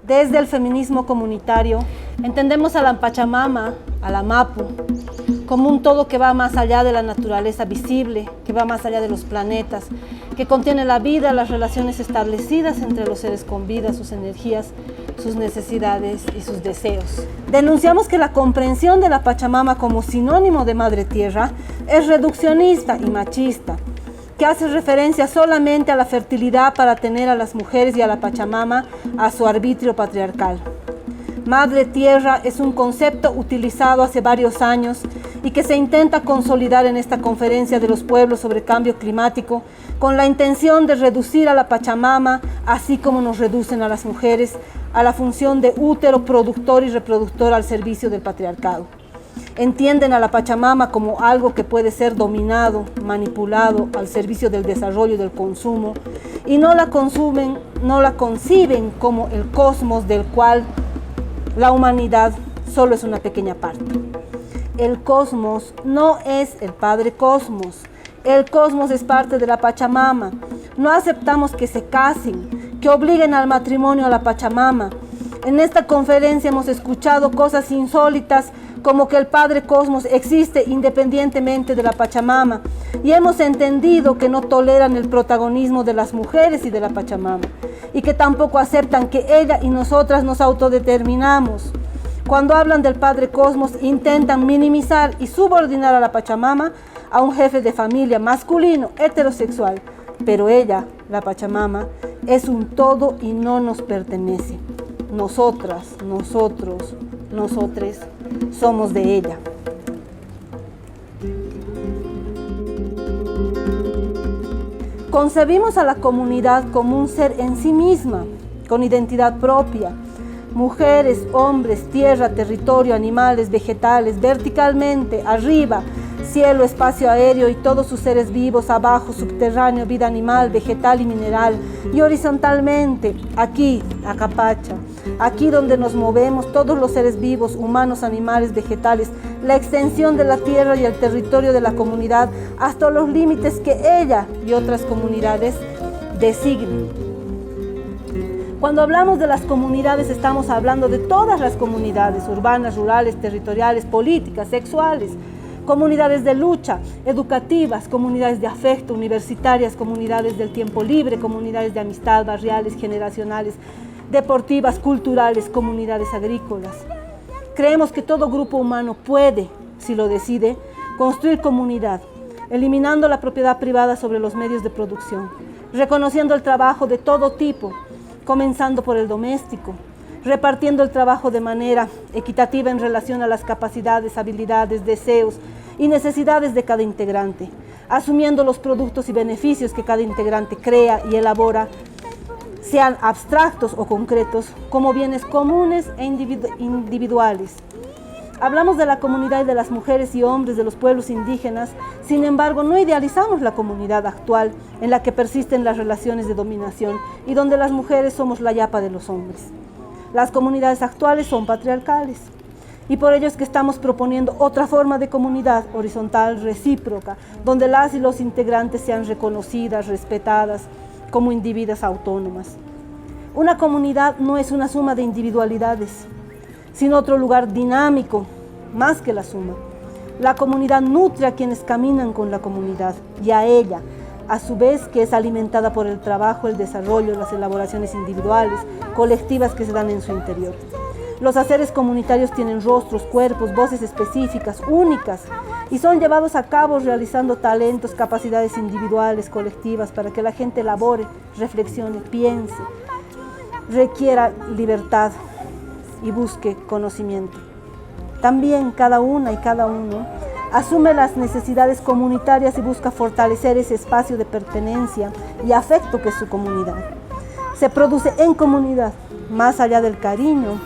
Desde el feminismo comunitario, entendemos a la Pachamama, a la Mapu, como un todo que va más allá de la naturaleza visible, que va más allá de los planetas, que contiene la vida, las relaciones establecidas entre los seres con vida, sus energías, sus necesidades y sus deseos. Denunciamos que la comprensión de la Pachamama como sinónimo de Madre Tierra es reduccionista y machista, que hace referencia solamente a la fertilidad para tener a las mujeres y a la Pachamama a su arbitrio patriarcal. Madre Tierra es un concepto utilizado hace varios años y que se intenta consolidar en esta conferencia de los pueblos sobre cambio climático con la intención de reducir a la Pachamama, así como nos reducen a las mujeres, a la función de útero productor y reproductor al servicio del patriarcado. Entienden a la Pachamama como algo que puede ser dominado, manipulado al servicio del desarrollo y del consumo, y no la conciben como el cosmos del cual la humanidad solo es una pequeña parte. El cosmos no es el Padre Cosmos. El cosmos es parte de la Pachamama. No aceptamos que se casen, que obliguen al matrimonio a la Pachamama. En esta conferencia hemos escuchado cosas insólitas como que el Padre Cosmos existe independientemente de la Pachamama, y hemos entendido que no toleran el protagonismo de las mujeres y de la Pachamama, y que tampoco aceptan que ella y nosotras nos autodeterminamos. Cuando hablan del Padre Cosmos, intentan minimizar y subordinar a la Pachamama a un jefe de familia masculino, heterosexual, pero ella, la Pachamama, es un todo y no nos pertenece. Nosotras, nosotros, nosotres somos de ella. Concebimos a la comunidad como un ser en sí misma, con identidad propia. Mujeres, hombres, tierra, territorio, animales, vegetales, verticalmente, arriba, cielo, espacio aéreo y todos sus seres vivos, abajo, subterráneo, vida animal, vegetal y mineral, y horizontalmente, aquí, Acapacha, aquí donde nos movemos, todos los seres vivos, humanos, animales, vegetales, la extensión de la tierra y el territorio de la comunidad, hasta los límites que ella y otras comunidades designen. Cuando hablamos de las comunidades, estamos hablando de todas las comunidades, urbanas, rurales, territoriales, políticas, sexuales, comunidades de lucha, educativas, comunidades de afecto, universitarias, comunidades del tiempo libre, comunidades de amistad, barriales, generacionales, deportivas, culturales, comunidades agrícolas. Creemos que todo grupo humano puede, si lo decide, construir comunidad, eliminando la propiedad privada sobre los medios de producción, reconociendo el trabajo de todo tipo, comenzando por el doméstico, repartiendo el trabajo de manera equitativa en relación a las capacidades, habilidades, deseos y necesidades de cada integrante, asumiendo los productos y beneficios que cada integrante crea y elabora, sean abstractos o concretos, como bienes comunes e individuales. Hablamos de la comunidad y de las mujeres y hombres de los pueblos indígenas, sin embargo, no idealizamos la comunidad actual en la que persisten las relaciones de dominación y donde las mujeres somos la yapa de los hombres. Las comunidades actuales son patriarcales y por ello es que estamos proponiendo otra forma de comunidad horizontal, recíproca, donde las y los integrantes sean reconocidas, respetadas como individuas autónomas. Una comunidad no es una suma de individualidades, sino otro lugar dinámico, más que la suma. La comunidad nutre a quienes caminan con la comunidad y a ella, a su vez que es alimentada por el trabajo, el desarrollo, las elaboraciones individuales, colectivas que se dan en su interior. Los haceres comunitarios tienen rostros, cuerpos, voces específicas, únicas, y son llevados a cabo realizando talentos, capacidades individuales, colectivas, para que la gente elabore, reflexione, piense, requiera libertad y busque conocimiento. También cada una y cada uno asume las necesidades comunitarias y busca fortalecer ese espacio de pertenencia y afecto que es su comunidad. Se produce en comunidad, más allá del cariño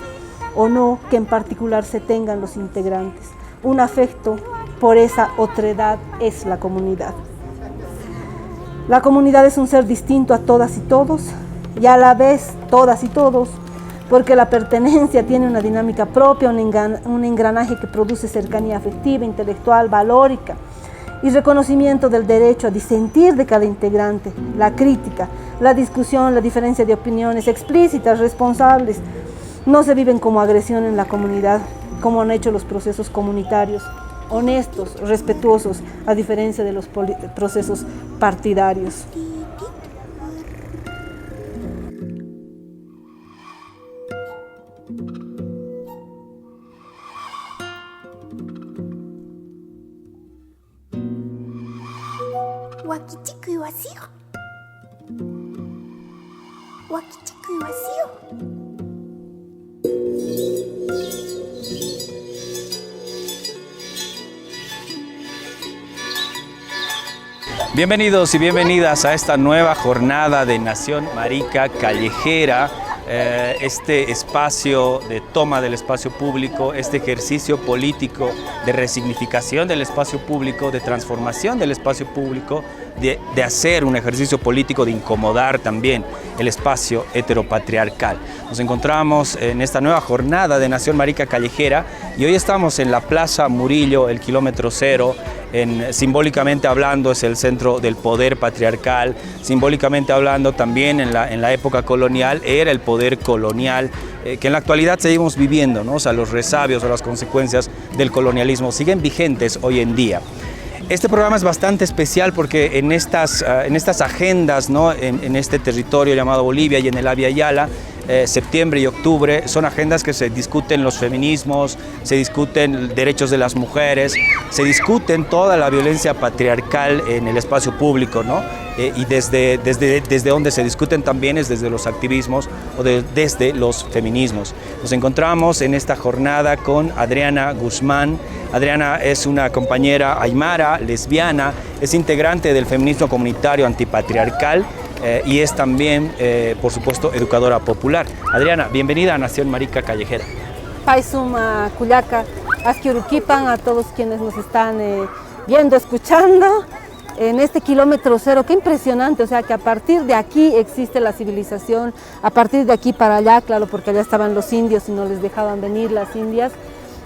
o no que en particular se tengan los integrantes. Un afecto por esa otredad es la comunidad. La comunidad es un ser distinto a todas y todos, y a la vez todas y todos, porque la pertenencia tiene una dinámica propia, un engranaje que produce cercanía afectiva, intelectual, valórica y reconocimiento del derecho a disentir de cada integrante, la crítica, la discusión, la diferencia de opiniones explícitas, responsables, no se viven como agresión en la comunidad, como han hecho los procesos comunitarios, honestos, respetuosos, a diferencia de los procesos partidarios. Bienvenidos y bienvenidas a esta nueva jornada de Nación Marica Callejera, este espacio de toma del espacio público, este ejercicio político de resignificación del espacio público, de transformación del espacio público, de hacer un ejercicio político de incomodar también el espacio heteropatriarcal. Nos encontramos en esta nueva jornada de Nación Marica Callejera y hoy estamos en la Plaza Murillo, el kilómetro cero. Simbólicamente hablando es el centro del poder patriarcal, simbólicamente hablando también en la época colonial era el poder colonial, que en la actualidad seguimos viviendo, ¿no? O sea, los resabios o las consecuencias del colonialismo siguen vigentes hoy en día. Este programa es bastante especial porque en estas agendas, ¿no? en este territorio llamado Bolivia y en el Abya Yala, septiembre y octubre, son agendas que se discuten los feminismos, se discuten derechos de las mujeres, se discuten toda la violencia patriarcal en el espacio público, ¿no? Y desde donde se discuten también es desde los activismos o desde los feminismos. Nos encontramos en esta jornada con Adriana Guzmán. Adriana es una compañera aymara, lesbiana, es integrante del feminismo comunitario antipatriarcal y es también, por supuesto, educadora popular. Adriana, bienvenida a Nación Marica Callejera. Paisuma, Cuyaca, Asquiuruquipan, a todos quienes nos están viendo, escuchando en este kilómetro cero. Qué impresionante, o sea que a partir de aquí existe la civilización, a partir de aquí para allá, claro, porque allá estaban los indios y no les dejaban venir las indias,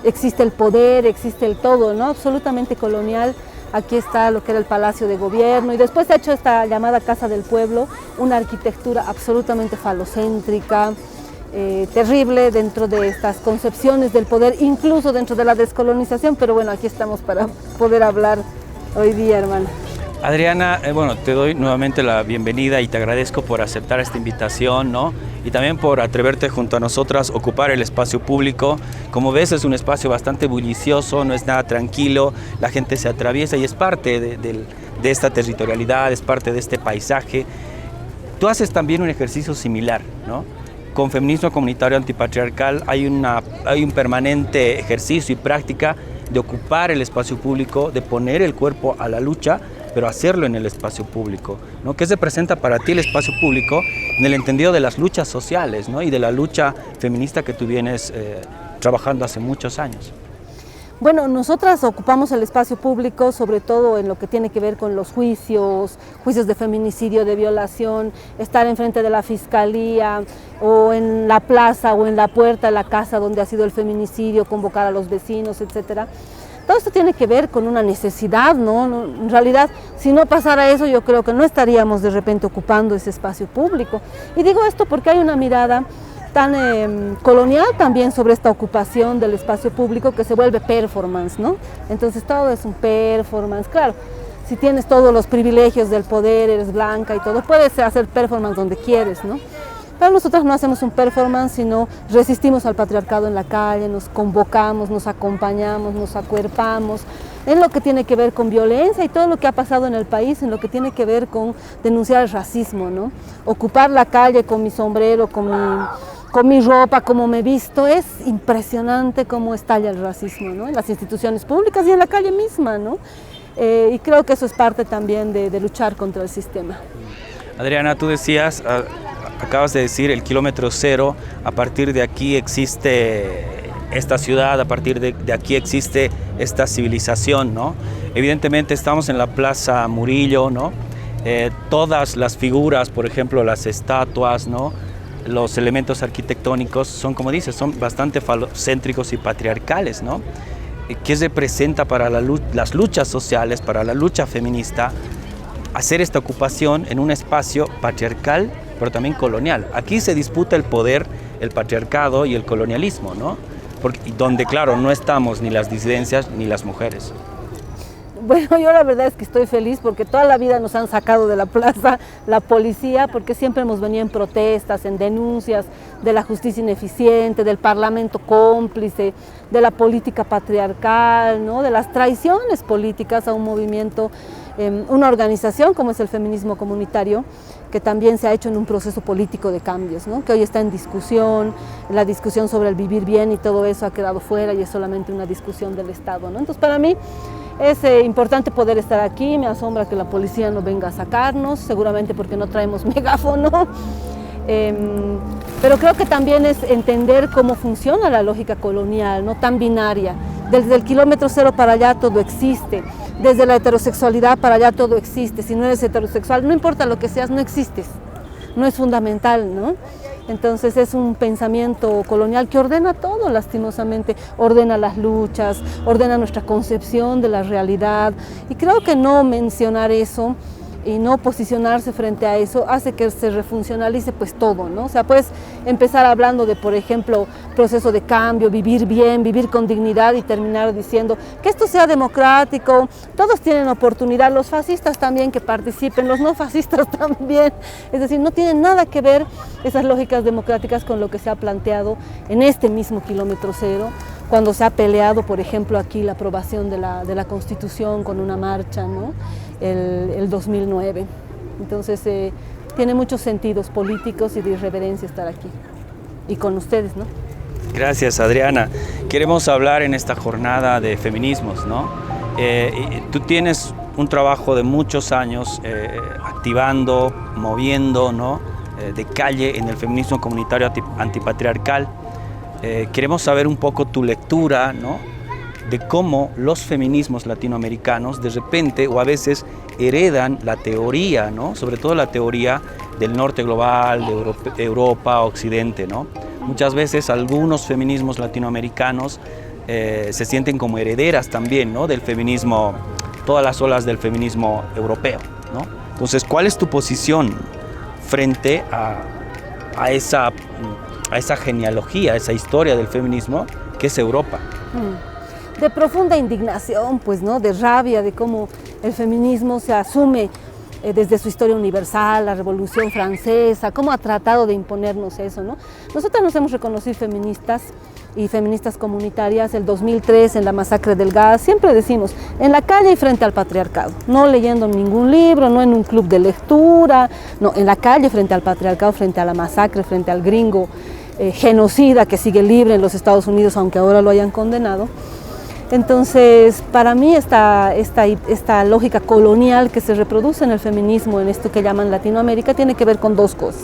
existe el poder, existe el todo, ¿no? Absolutamente colonial. Aquí está lo que era el Palacio de Gobierno y después se ha hecho esta llamada Casa del Pueblo, una arquitectura absolutamente falocéntrica, terrible dentro de estas concepciones del poder, incluso dentro de la descolonización, pero bueno, aquí estamos para poder hablar hoy día, hermana. Adriana, bueno, te doy nuevamente la bienvenida y te agradezco por aceptar esta invitación, ¿no? Y también por atreverte junto a nosotras a ocupar el espacio público. Como ves, es un espacio bastante bullicioso, no es nada tranquilo, la gente se atraviesa y es parte de esta territorialidad, es parte de este paisaje. Tú haces también un ejercicio similar, ¿no? Con feminismo comunitario antipatriarcal hay un permanente ejercicio y práctica de ocupar el espacio público, de poner el cuerpo a la lucha, pero hacerlo en el espacio público, ¿no? ¿Qué se presenta para ti el espacio público en el entendido de las luchas sociales, ¿no? Y de la lucha feminista que tú vienes trabajando hace muchos años? Bueno, nosotras ocupamos el espacio público sobre todo en lo que tiene que ver con los juicios de feminicidio, de violación, estar enfrente de la fiscalía o en la plaza o en la puerta de la casa donde ha sido el feminicidio, convocar a los vecinos, etcétera. Todo esto tiene que ver con una necesidad, ¿no? En realidad, si no pasara eso, yo creo que no estaríamos de repente ocupando ese espacio público. Y digo esto porque hay una mirada tan colonial también sobre esta ocupación del espacio público que se vuelve performance, ¿no? Entonces todo es un performance, claro. Si tienes todos los privilegios del poder, eres blanca y todo, puedes hacer performance donde quieres, ¿no? Pero nosotros no hacemos un performance, sino resistimos al patriarcado en la calle, nos convocamos, nos acompañamos, nos acuerpamos, en lo que tiene que ver con violencia y todo lo que ha pasado en el país, en lo que tiene que ver con denunciar el racismo, ¿no? Ocupar la calle con mi sombrero, con mi ropa, como me he visto, es impresionante cómo estalla el racismo, ¿no? En las instituciones públicas y en la calle misma, ¿no? Y creo que eso es parte también de luchar contra el sistema. Adriana, tú decías, acabas de decir el kilómetro cero, a partir de aquí existe esta ciudad, a partir de aquí existe esta civilización, ¿no? Evidentemente estamos en la Plaza Murillo, ¿no? Todas las figuras, por ejemplo, las estatuas, ¿no? Los elementos arquitectónicos son, como dices, son bastante falocéntricos y patriarcales, ¿no? ¿Qué representa para las luchas sociales, para la lucha feminista, hacer esta ocupación en un espacio patriarcal, pero también colonial? Aquí se disputa el poder el patriarcado y el colonialismo, ¿no? Donde, claro, no estamos ni las disidencias ni las mujeres. Bueno, yo la verdad es que estoy feliz porque toda la vida nos han sacado de la plaza la policía, porque siempre hemos venido en protestas, en denuncias de la justicia ineficiente, del parlamento cómplice, de la política patriarcal, ¿no? De las traiciones políticas a un movimiento, una organización como es el feminismo comunitario, que también se ha hecho en un proceso político de cambios, ¿no? Que hoy está en discusión, la discusión sobre el vivir bien y todo eso ha quedado fuera y es solamente una discusión del Estado, ¿no? Entonces, para mí es importante poder estar aquí, me asombra que la policía no venga a sacarnos, seguramente porque no traemos megáfono, pero creo que también es entender cómo funciona la lógica colonial, no tan binaria. Desde el kilómetro cero para allá todo existe, desde la heterosexualidad para allá todo existe. Si no eres heterosexual, no importa lo que seas, no existes, no es fundamental, ¿no? Entonces es un pensamiento colonial que ordena todo, lastimosamente, ordena las luchas, ordena nuestra concepción de la realidad, y creo que no mencionar eso y no posicionarse frente a eso hace que se refuncionalice pues todo, ¿no? O sea, puedes empezar hablando de, por ejemplo, proceso de cambio, vivir bien, vivir con dignidad y terminar diciendo que esto sea democrático, todos tienen oportunidad, los fascistas también que participen, los no fascistas también, es decir, no tienen nada que ver esas lógicas democráticas con lo que se ha planteado en este mismo kilómetro cero, cuando se ha peleado, por ejemplo, aquí la aprobación de la Constitución con una marcha, ¿no? El 2009. Entonces, tiene muchos sentidos políticos y de irreverencia estar aquí y con ustedes, ¿no? Gracias, Adriana. Queremos hablar en esta jornada de feminismos, ¿no? Tú tienes un trabajo de muchos años activando, moviendo, ¿no? De calle en el feminismo comunitario antipatriarcal. Queremos saber un poco tu lectura, ¿no? De cómo los feminismos latinoamericanos de repente o a veces heredan la teoría, ¿no? Sobre todo la teoría del norte global, de Europa, Occidente, ¿no? Muchas veces algunos feminismos latinoamericanos se sienten como herederas también, ¿no? Del feminismo, todas las olas del feminismo europeo, ¿no? Entonces, ¿cuál es tu posición frente a esa genealogía, a esa historia del feminismo que es Europa? De profunda indignación, pues, ¿no? De rabia, de cómo el feminismo se asume desde su historia universal, la Revolución Francesa, cómo ha tratado de imponernos eso, ¿no? Nosotras nos hemos reconocido feministas y feministas comunitarias el 2003 en la masacre del gas, siempre decimos, en la calle y frente al patriarcado, no leyendo ningún libro, no en un club de lectura, no, en la calle frente al patriarcado, frente a la masacre, frente al gringo genocida que sigue libre en los Estados Unidos, aunque ahora lo hayan condenado. Entonces, para mí esta lógica colonial que se reproduce en el feminismo, en esto que llaman Latinoamérica, tiene que ver con dos cosas.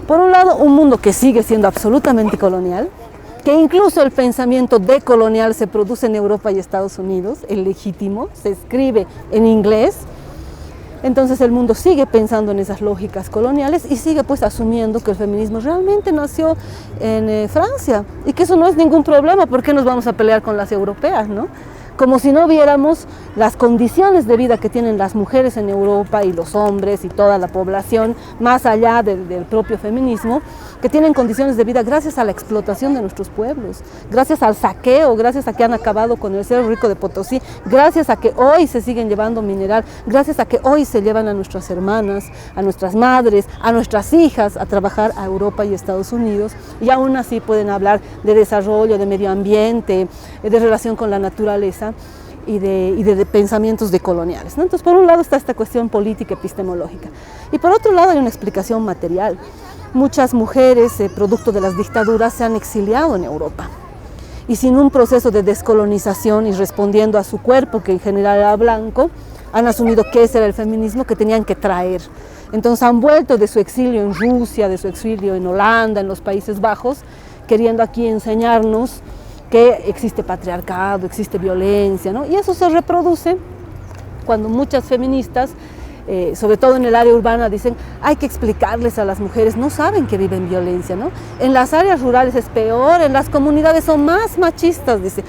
Por un lado, un mundo que sigue siendo absolutamente colonial, que incluso el pensamiento decolonial se produce en Europa y Estados Unidos, el legítimo, se escribe en inglés. Entonces el mundo sigue pensando en esas lógicas coloniales y sigue pues asumiendo que el feminismo realmente nació en Francia y que eso no es ningún problema, ¿por qué nos vamos a pelear con las europeas, no? Como si no viéramos las condiciones de vida que tienen las mujeres en Europa y los hombres y toda la población, más allá del propio feminismo, que tienen condiciones de vida gracias a la explotación de nuestros pueblos, gracias al saqueo, gracias a que han acabado con el Cerro Rico de Potosí, gracias a que hoy se siguen llevando mineral, gracias a que hoy se llevan a nuestras hermanas, a nuestras madres, a nuestras hijas a trabajar a Europa y Estados Unidos, y aún así pueden hablar de desarrollo, de medio ambiente, de relación con la naturaleza y de pensamientos decoloniales, ¿no? Entonces, por un lado está esta cuestión política epistemológica, y por otro lado hay una explicación material. Muchas mujeres, producto de las dictaduras, se han exiliado en Europa y sin un proceso de descolonización y respondiendo a su cuerpo, que en general era blanco, han asumido que ese era el feminismo que tenían que traer. Entonces han vuelto de su exilio en Rusia, de su exilio en Holanda, en los Países Bajos, queriendo aquí enseñarnos que existe patriarcado, existe violencia, ¿no? Y eso se reproduce cuando muchas feministas, sobre todo en el área urbana, dicen hay que explicarles a las mujeres, no saben que viven violencia, ¿no? En las áreas rurales es peor, en las comunidades son más machistas, dice.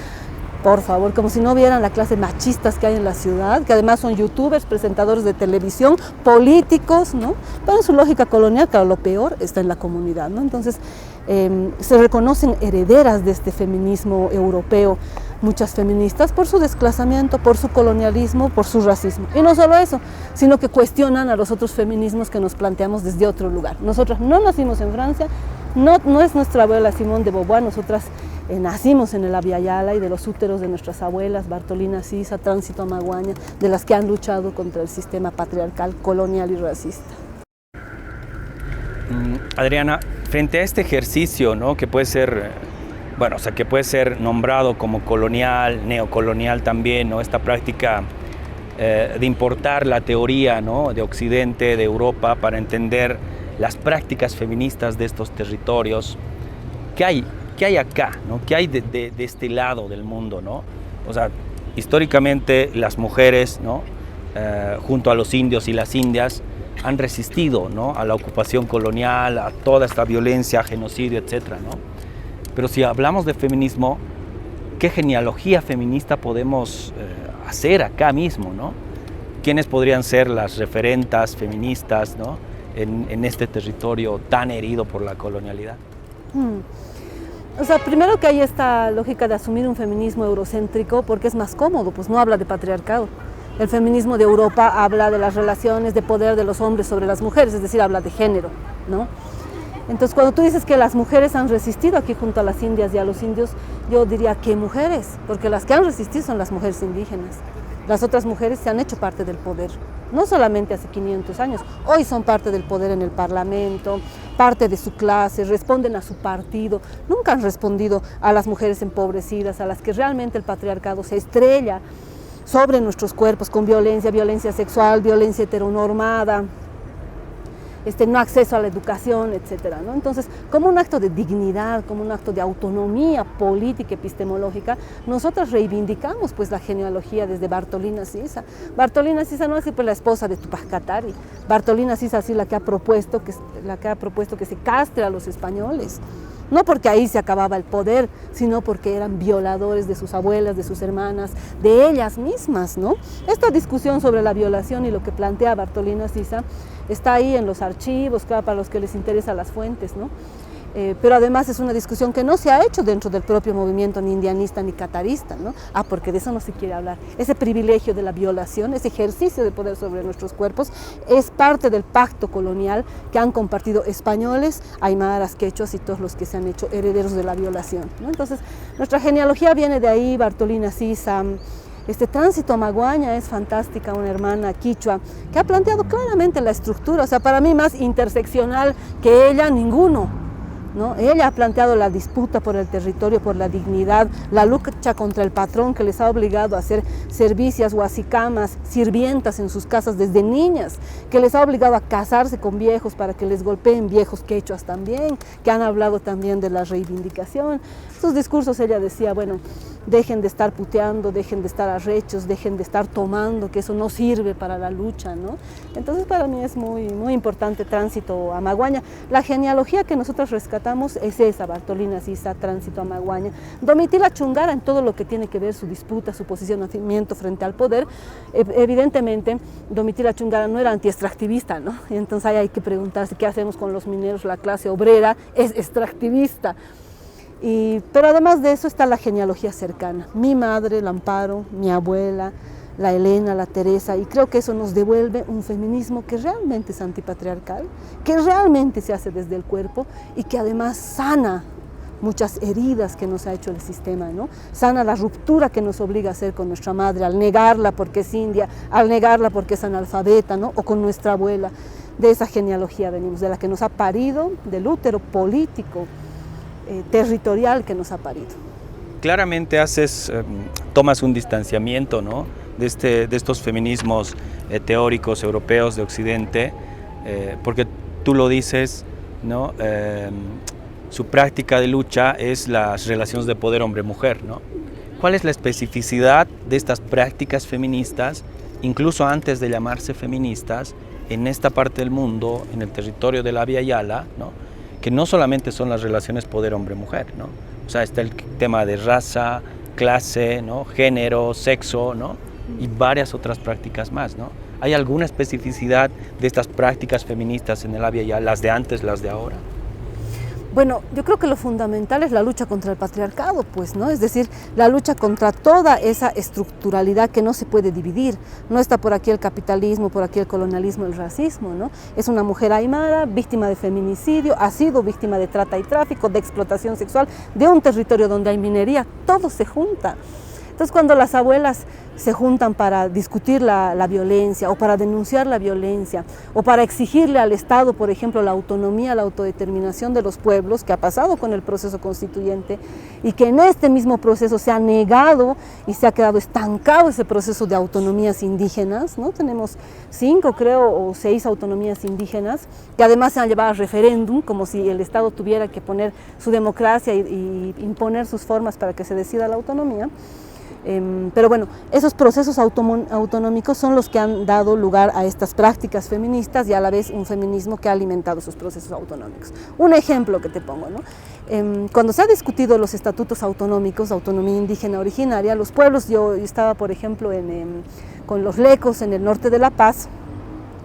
Por favor, como si no vieran la clase machistas que hay en la ciudad, que además son youtubers, presentadores de televisión, políticos, ¿no? Pero en su lógica colonial, claro, lo peor está en la comunidad, ¿no? Entonces, se reconocen herederas de este feminismo europeo, muchas feministas, por su desplazamiento, por su colonialismo, por su racismo. Y no solo eso, sino que cuestionan a los otros feminismos que nos planteamos desde otro lugar. Nosotras no nacimos en Francia, no es nuestra abuela Simone de Beauvoir, nosotras nacimos en el Abya Yala y de los úteros de nuestras abuelas, Bartolina Sisa, Tránsito Amaguaña, de las que han luchado contra el sistema patriarcal, colonial y racista. Adriana, frente a este ejercicio, ¿no? Que puede ser, bueno, o sea, que puede ser nombrado como colonial, neocolonial también, ¿no? Esta práctica de importar la teoría, ¿no? De Occidente, de Europa, para entender las prácticas feministas de estos territorios. ¿Qué hay acá, ¿no? ¿Qué hay de este lado del mundo, ¿no? O sea, históricamente las mujeres, ¿no? Junto a los indios y las indias, han resistido, ¿no? A la ocupación colonial, a toda esta violencia, genocidio, etcétera, ¿no? Pero si hablamos de feminismo, ¿qué genealogía feminista podemos hacer acá mismo, ¿no? ¿Quiénes podrían ser las referentas feministas, ¿no? en este territorio tan herido por la colonialidad? O sea, primero que hay esta lógica de asumir un feminismo eurocéntrico porque es más cómodo, pues no habla de patriarcado. El feminismo de Europa habla de las relaciones de poder de los hombres sobre las mujeres, es decir, habla de género, ¿no? Entonces, cuando tú dices que las mujeres han resistido aquí junto a las indias y a los indios, yo diría, ¿qué mujeres? Porque las que han resistido son las mujeres indígenas. Las otras mujeres se han hecho parte del poder, no solamente hace 500 años, hoy son parte del poder en el Parlamento, parte de su clase, responden a su partido, nunca han respondido a las mujeres empobrecidas, a las que realmente el patriarcado se estrella sobre nuestros cuerpos con violencia sexual, violencia heteronormada, no acceso a la educación, etcétera, ¿no? Entonces, como un acto de dignidad, como un acto de autonomía política, epistemológica, nosotros reivindicamos pues la genealogía desde Bartolina Sisa. Bartolina Sisa no es pues, la esposa de Tupac Katari. Bartolina Sisa sí la que ha propuesto que se castre a los españoles. No porque ahí se acababa el poder, sino porque eran violadores de sus abuelas, de sus hermanas, de ellas mismas, ¿no? Esta discusión sobre la violación y lo que plantea Bartolina Sisa está ahí en los archivos, claro, para los que les interesan las fuentes, ¿no? Pero además es una discusión que no se ha hecho dentro del propio movimiento ni indianista ni catarista, ¿no? Porque de eso no se quiere hablar. Ese privilegio de la violación, ese ejercicio de poder sobre nuestros cuerpos, es parte del pacto colonial que han compartido españoles, aymaras, quechuas y todos los que se han hecho herederos de la violación, ¿no? Entonces, nuestra genealogía viene de ahí, Bartolina Sisa. Tránsito Amaguaña es fantástica, una hermana quichua que ha planteado claramente la estructura, o sea, para mí más interseccional que ella, ninguno, ¿no? Ella ha planteado la disputa por el territorio, por la dignidad, la lucha contra el patrón que les ha obligado a hacer servicias, huasicamas, sirvientas en sus casas desde niñas, que les ha obligado a casarse con viejos para que les golpeen viejos quechuas también, que han hablado también de la reivindicación. Sus discursos ella decía, bueno, dejen de estar puteando, dejen de estar arrechos, dejen de estar tomando, que eso no sirve para la lucha, ¿no? Entonces para mí es muy, muy importante Tránsito Amaguaña. La genealogía que nosotros rescatamos es esa, Bartolina Sisa, Tránsito Amaguaña. Domitila Chungara en todo lo que tiene que ver su disputa, su posicionamiento frente al poder. Evidentemente, Domitila Chungara no era anti-extractivista, ¿no? Y entonces ahí hay que preguntarse qué hacemos con los mineros, la clase obrera es extractivista. Pero además de eso está la genealogía cercana. Mi madre, la Amparo, mi abuela, la Elena, la Teresa, y creo que eso nos devuelve un feminismo que realmente es antipatriarcal, que realmente se hace desde el cuerpo y que además sana muchas heridas que nos ha hecho el sistema, ¿no? Sana la ruptura que nos obliga a hacer con nuestra madre, al negarla porque es india, al negarla porque es analfabeta, ¿no? O con nuestra abuela. De esa genealogía venimos, de la que nos ha parido, del útero político, territorial que nos ha parido. Claramente tomas un distanciamiento, ¿no? de estos feminismos teóricos europeos de Occidente, porque tú lo dices, ¿no? Su práctica de lucha es las relaciones de poder hombre-mujer, ¿no? ¿Cuál es la especificidad de estas prácticas feministas, incluso antes de llamarse feministas, en esta parte del mundo, en el territorio de la Abya Yala, ¿no? Que no solamente son las relaciones poder hombre-mujer, ¿no? O sea, está el tema de raza, clase, ¿no? Género, sexo, ¿no? Y varias otras prácticas más, ¿no? ¿Hay alguna especificidad de estas prácticas feministas en el Abya Yala, las de antes, las de ahora? Bueno, yo creo que lo fundamental es la lucha contra el patriarcado, pues, ¿no? Es decir, la lucha contra toda esa estructuralidad que no se puede dividir. No está por aquí el capitalismo, por aquí el colonialismo, el racismo, ¿no? Es una mujer aymara, víctima de feminicidio, ha sido víctima de trata y tráfico, de explotación sexual, de un territorio donde hay minería, todo se junta. Entonces, cuando las abuelas se juntan para discutir la violencia o para denunciar la violencia o para exigirle al Estado, por ejemplo, la autonomía, la autodeterminación de los pueblos, que ha pasado con el proceso constituyente y que en este mismo proceso se ha negado y se ha quedado estancado ese proceso de autonomías indígenas, ¿no? Tenemos 5, creo, o 6 autonomías indígenas que además se han llevado a referéndum, como si el Estado tuviera que poner su democracia y imponer sus formas para que se decida la autonomía. Pero bueno, esos procesos autonómicos son los que han dado lugar a estas prácticas feministas y a la vez un feminismo que ha alimentado esos procesos autonómicos. Un ejemplo que te pongo, ¿no? Cuando se ha discutido los estatutos autonómicos, autonomía indígena originaria, los pueblos, yo estaba por ejemplo con los lecos en el norte de La Paz,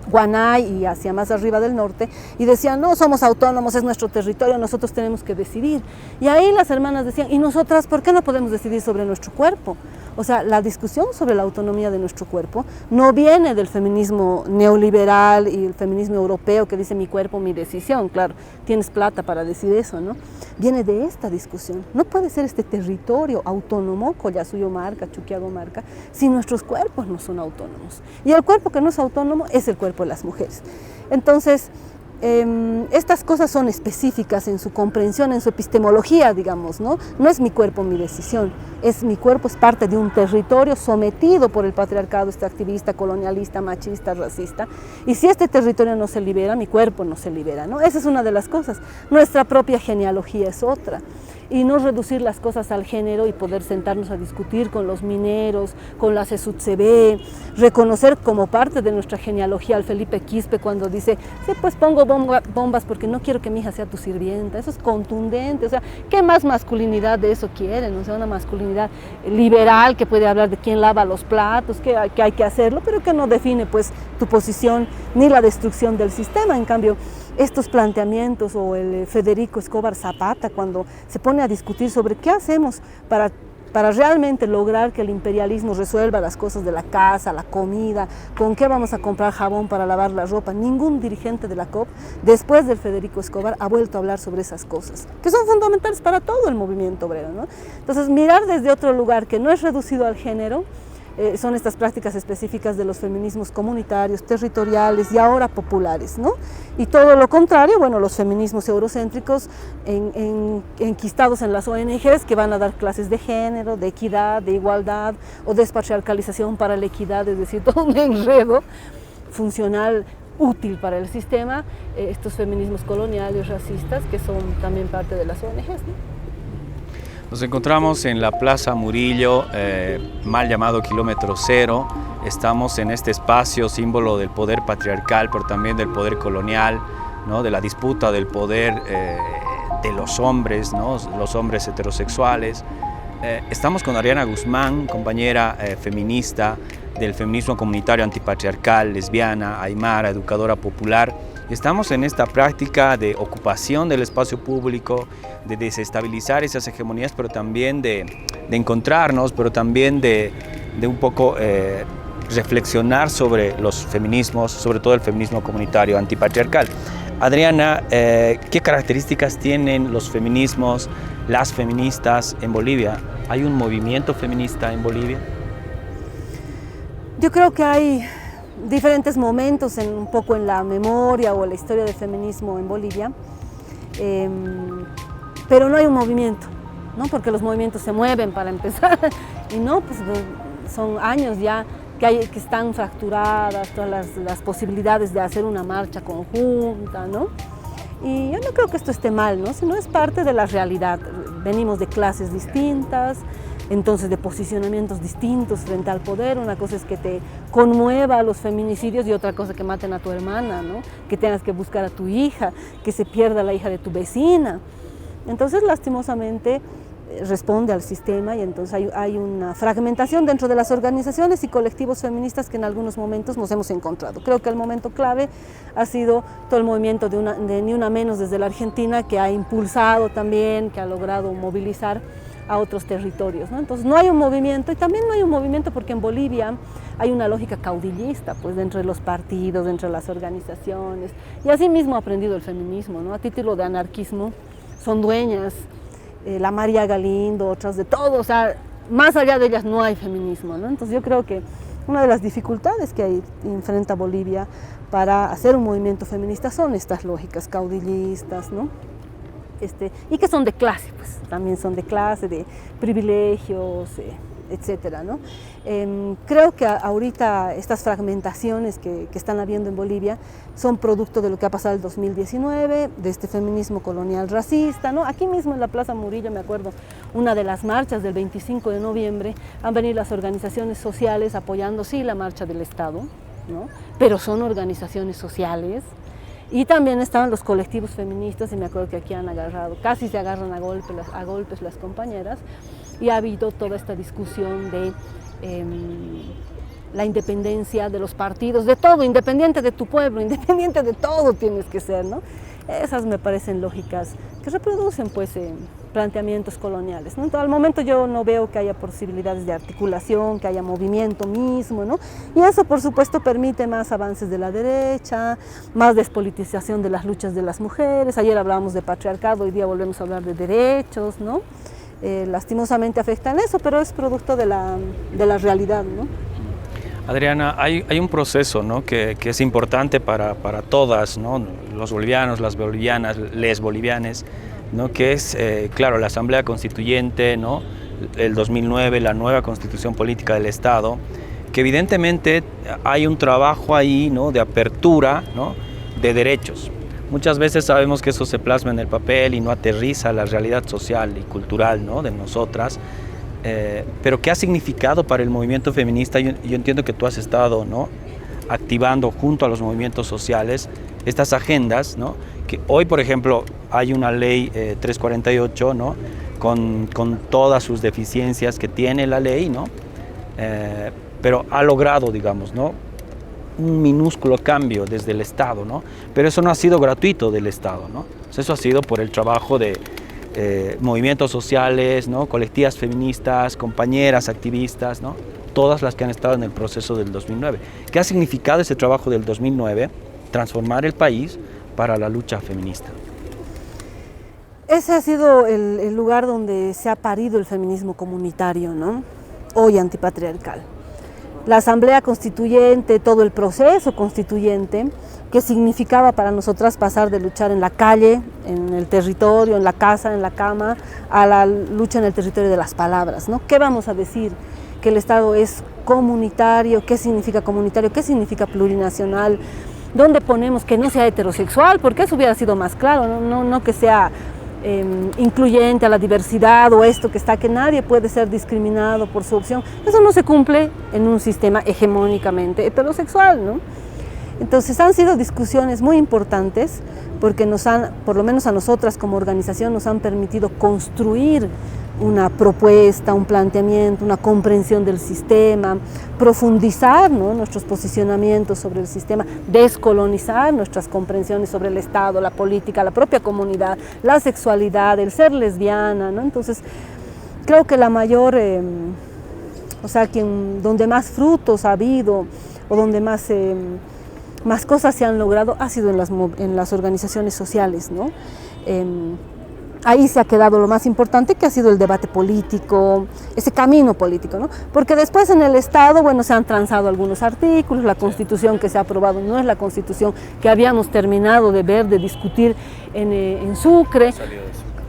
Guanay y hacia más arriba del norte, y decían, no, somos autónomos, es nuestro territorio, nosotros tenemos que decidir. Y ahí las hermanas decían, ¿y nosotras por qué no podemos decidir sobre nuestro cuerpo? O sea, la discusión sobre la autonomía de nuestro cuerpo no viene del feminismo neoliberal y el feminismo europeo que dice mi cuerpo, mi decisión. Claro, tienes plata para decir eso, ¿no? Viene de esta discusión. No puede ser este territorio autónomo, Collasuyo Marca, Chuquiago Marca, si nuestros cuerpos no son autónomos. Y el cuerpo que no es autónomo es el cuerpo de las mujeres. Entonces, estas cosas son específicas en su comprensión, en su epistemología, digamos, ¿no? No es mi cuerpo mi decisión, es mi cuerpo, es parte de un territorio sometido por el patriarcado extractivista, colonialista, machista, racista, y si este territorio no se libera, mi cuerpo no se libera, ¿no? Esa es una de las cosas. Nuestra propia genealogía es otra. Y no reducir las cosas al género y poder sentarnos a discutir con los mineros, con la CESUTCB, reconocer como parte de nuestra genealogía al Felipe Quispe cuando dice, sí, pues pongo bombas porque no quiero que mi hija sea tu sirvienta. Eso es contundente, o sea, ¿qué más masculinidad de eso quieren? O sea, una masculinidad liberal que puede hablar de quién lava los platos, que hay que hacerlo, pero que no define pues tu posición ni la destrucción del sistema. En cambio, estos planteamientos o el Federico Escobar Zapata cuando se pone a discutir sobre qué hacemos para realmente lograr que el imperialismo resuelva las cosas de la casa, la comida, con qué vamos a comprar jabón para lavar la ropa. Ningún dirigente de la COP, después del Federico Escobar, ha vuelto a hablar sobre esas cosas, que son fundamentales para todo el movimiento obrero, ¿no? Entonces, mirar desde otro lugar que no es reducido al género, son estas prácticas específicas de los feminismos comunitarios, territoriales y ahora populares, ¿no? Y todo lo contrario, bueno, los feminismos eurocéntricos enquistados en las ONGs que van a dar clases de género, de equidad, de igualdad o despatriarcalización para la equidad, es decir, todo un enredo funcional útil para el sistema, estos feminismos coloniales, racistas, que son también parte de las ONGs, ¿no? Nos encontramos en la Plaza Murillo, mal llamado Kilómetro Cero. Estamos en este espacio símbolo del poder patriarcal, pero también del poder colonial, ¿no? De la disputa del poder de los hombres, ¿no? Los hombres heterosexuales. Estamos con Ariana Guzmán, compañera feminista del feminismo comunitario antipatriarcal, lesbiana, aymara, educadora popular. Estamos en esta práctica de ocupación del espacio público, de desestabilizar esas hegemonías, pero también de encontrarnos, pero también de un poco reflexionar sobre los feminismos, sobre todo el feminismo comunitario antipatriarcal. Adriana, ¿qué características tienen los feminismos, las feministas en Bolivia? ¿Hay un movimiento feminista en Bolivia? Yo creo que hay diferentes momentos un poco en la memoria o en la historia del feminismo en Bolivia, pero no hay un movimiento, ¿no? Porque los movimientos se mueven para empezar y no, pues son años ya que están fracturadas todas las posibilidades de hacer una marcha conjunta, ¿no? Y yo no creo que esto esté mal, ¿no? Sino es parte de la realidad. Venimos de clases distintas, entonces de posicionamientos distintos frente al poder. Una cosa es que te conmueva los feminicidios y otra cosa que maten a tu hermana, ¿no? Que tengas que buscar a tu hija, que se pierda la hija de tu vecina. Entonces, lastimosamente, responde al sistema, y entonces hay una fragmentación dentro de las organizaciones y colectivos feministas que en algunos momentos nos hemos encontrado. Creo que el momento clave ha sido todo el movimiento de Ni Una Menos desde la Argentina, que ha impulsado también, que ha logrado movilizar a otros territorios, ¿no? Entonces no hay un movimiento, y también no hay un movimiento porque en Bolivia hay una lógica caudillista, pues dentro de los partidos, dentro de las organizaciones, y así mismo ha aprendido el feminismo, ¿no? A título de anarquismo son dueñas la María Galindo, otras de todo, o sea, más allá de ellas no hay feminismo, ¿no? Entonces yo creo que una de las dificultades que enfrenta Bolivia para hacer un movimiento feminista son estas lógicas caudillistas, ¿no? Y que son de clase, pues también son de clase, de privilegios, etcétera, ¿no? Creo que ahorita estas fragmentaciones que están habiendo en Bolivia son producto de lo que ha pasado en el 2019, de este feminismo colonial racista, ¿no? Aquí mismo en la Plaza Murillo, me acuerdo, una de las marchas del 25 de noviembre, han venido las organizaciones sociales apoyando, sí, la marcha del Estado, ¿no? Pero son organizaciones sociales. Y también estaban los colectivos feministas, y me acuerdo que aquí han agarrado, casi se agarran a golpes las compañeras, y ha habido toda esta discusión de la independencia de los partidos, de todo, independiente de tu pueblo, independiente de todo tienes que ser, ¿no? Esas me parecen lógicas que reproducen, pues, planteamientos coloniales, ¿no? Entonces, al momento yo no veo que haya posibilidades de articulación, que haya movimiento mismo, ¿no? Y eso, por supuesto, permite más avances de la derecha, más despolitización de las luchas de las mujeres. Ayer hablábamos de patriarcado, hoy día volvemos a hablar de derechos, ¿no? Lastimosamente afectan eso, pero es producto de la realidad, ¿no? Adriana, hay un proceso, ¿no? que es importante para todas, ¿no? Los bolivianos, las bolivianas, les bolivianes, ¿no? Que es, claro, la Asamblea Constituyente, ¿no? El 2009, la nueva Constitución Política del Estado, que evidentemente hay un trabajo ahí, ¿no? De apertura, ¿no? De derechos. Muchas veces sabemos que eso se plasma en el papel y no aterriza la realidad social y cultural, ¿no? De nosotras. Pero ¿qué ha significado para el movimiento feminista? Yo entiendo que tú has estado, ¿no? Activando junto a los movimientos sociales estas agendas, ¿no? Que hoy, por ejemplo, hay una ley 348, ¿no? Con todas sus deficiencias que tiene la ley, ¿no? Pero ha logrado, digamos, ¿no? Un minúsculo cambio desde el Estado, ¿no? Pero eso no ha sido gratuito del Estado, ¿no? Eso ha sido por el trabajo de movimientos sociales, ¿no? Colectivas feministas, compañeras activistas, ¿no? Todas las que han estado en el proceso del 2009. ¿Qué ha significado ese trabajo del 2009? Transformar el país para la lucha feminista. Ese ha sido el lugar donde se ha parido el feminismo comunitario, ¿no? Hoy antipatriarcal. La Asamblea Constituyente, todo el proceso constituyente, que significaba para nosotras pasar de luchar en la calle, en el territorio, en la casa, en la cama, a la lucha en el territorio de las palabras, ¿no? ¿Qué vamos a decir? Que el Estado es comunitario, ¿qué significa comunitario? ¿Qué significa plurinacional? ¿Dónde ponemos que no sea heterosexual? Porque eso hubiera sido más claro, no que sea incluyente a la diversidad o esto que está, que nadie puede ser discriminado por su opción. Eso no se cumple en un sistema hegemónicamente heterosexual, ¿no? Entonces han sido discusiones muy importantes porque nos han, por lo menos a nosotras como organización, nos han permitido construir una propuesta, un planteamiento, una comprensión del sistema, profundizar, ¿no? Nuestros posicionamientos sobre el sistema, descolonizar nuestras comprensiones sobre el Estado, la política, la propia comunidad, la sexualidad, el ser lesbiana, ¿no? Entonces, creo que la mayor, donde más frutos ha habido o donde más cosas se han logrado ha sido en las organizaciones sociales, ¿no? Ahí se ha quedado lo más importante, que ha sido el debate político, ese camino político, ¿no? Porque después en el Estado, bueno, se han transado algunos artículos, la Constitución que se ha aprobado no es la Constitución que habíamos terminado de ver, de discutir en Sucre,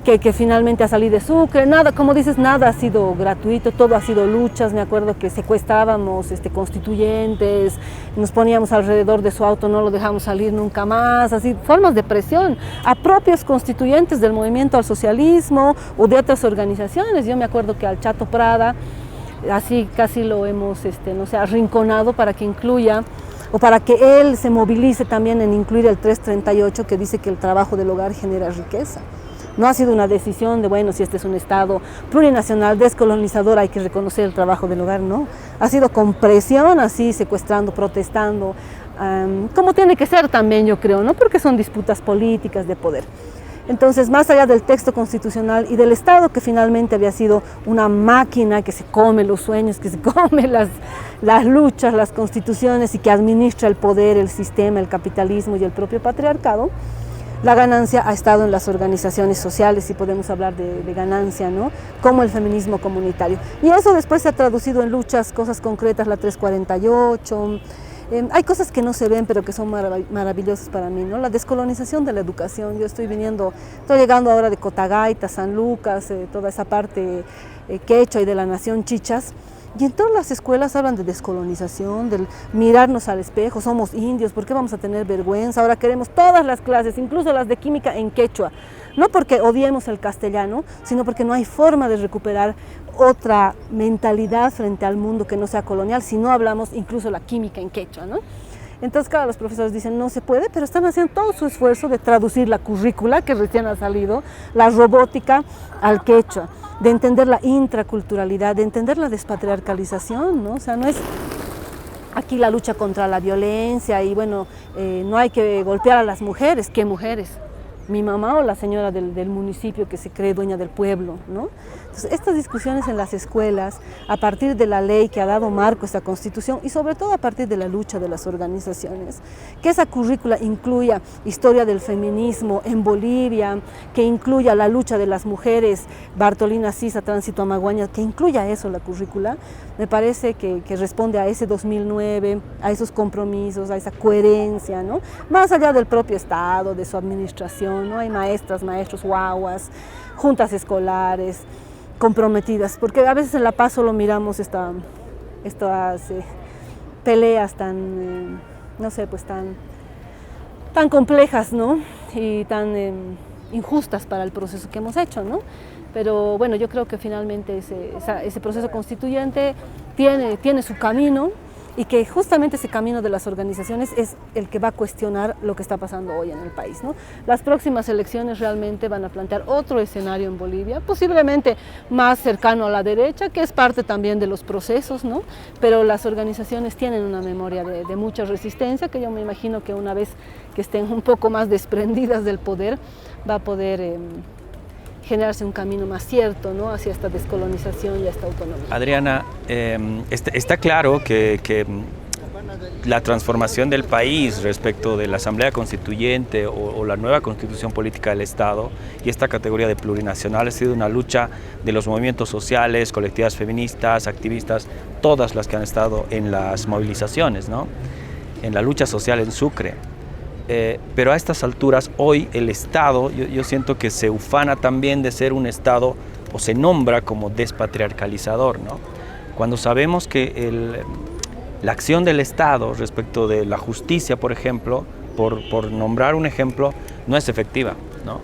que finalmente ha salido de Sucre. Nada, como dices, nada ha sido gratuito, todo ha sido luchas. Me acuerdo que secuestrábamos constituyentes, nos poníamos alrededor de su auto, no lo dejamos salir nunca más, así, formas de presión a propios constituyentes del movimiento al socialismo o de otras organizaciones. Yo me acuerdo que al Chato Prada, así casi lo hemos, arrinconado para que incluya, o para que él se movilice también en incluir el 338, que dice que el trabajo del hogar genera riqueza. No ha sido una decisión de, bueno, si este es un Estado plurinacional, descolonizador, hay que reconocer el trabajo del hogar, no. Ha sido con presión, así, secuestrando, protestando, como tiene que ser también, yo creo, ¿no? Porque son disputas políticas de poder. Entonces, más allá del texto constitucional y del Estado, que finalmente había sido una máquina que se come los sueños, que se come las luchas, las constituciones y que administra el poder, el sistema, el capitalismo y el propio patriarcado, la ganancia ha estado en las organizaciones sociales, si podemos hablar de ganancia, ¿no? Como el feminismo comunitario. Y eso después se ha traducido en luchas, cosas concretas, la 348. Hay cosas que no se ven, pero que son maravillosas para mí, ¿no? La descolonización de la educación. Yo estoy llegando ahora de Cotagaita, San Lucas, toda esa parte quechua y de la nación chichas. Y en todas las escuelas hablan de descolonización, del mirarnos al espejo, somos indios, ¿por qué vamos a tener vergüenza? Ahora queremos todas las clases, incluso las de química en quechua. No porque odiemos el castellano, sino porque no hay forma de recuperar otra mentalidad frente al mundo que no sea colonial si no hablamos incluso la química en quechua, ¿no? Entonces, claro, los profesores dicen no se puede, pero están haciendo todo su esfuerzo de traducir la currícula que recién ha salido, la robótica al quechua, de entender la intraculturalidad, de entender la despatriarcalización, ¿no? O sea, no es aquí la lucha contra la violencia y bueno, no hay que golpear a las mujeres, ¿qué mujeres? Mi mamá o la señora del municipio que se cree dueña del pueblo, ¿no? Entonces, estas discusiones en las escuelas, a partir de la ley que ha dado marco a esta Constitución y sobre todo a partir de la lucha de las organizaciones, que esa currícula incluya historia del feminismo en Bolivia, que incluya la lucha de las mujeres, Bartolina Sisa, Tránsito Amaguaña, que incluya eso la currícula, me parece que responde a ese 2009, a esos compromisos, a esa coherencia, ¿no? Más allá del propio Estado, de su administración, ¿no? Hay maestras, maestros, guaguas, juntas escolares comprometidas, porque a veces en La Paz solo miramos estas peleas tan, no sé, pues tan complejas, ¿no? Y tan injustas para el proceso que hemos hecho, ¿no? Pero bueno, yo creo que finalmente ese proceso constituyente tiene su camino y que justamente ese camino de las organizaciones es el que va a cuestionar lo que está pasando hoy en el país, ¿no? Las próximas elecciones realmente van a plantear otro escenario en Bolivia, posiblemente más cercano a la derecha, que es parte también de los procesos, ¿no? Pero las organizaciones tienen una memoria de mucha resistencia, que yo me imagino que una vez que estén un poco más desprendidas del poder, va a poder generarse un camino más cierto, ¿no? Hacia esta descolonización y esta autonomía. Adriana, está claro que la transformación del país respecto de la Asamblea Constituyente o la nueva Constitución Política del Estado y esta categoría de plurinacional ha sido una lucha de los movimientos sociales, colectividades feministas, activistas, todas las que han estado en las movilizaciones, ¿no? En la lucha social en Sucre. Pero a estas alturas, hoy el Estado, yo siento que se ufana también de ser un Estado, o se nombra como despatriarcalizador, ¿no? Cuando sabemos que la acción del Estado respecto de la justicia, por ejemplo, por nombrar un ejemplo, no es efectiva, ¿no?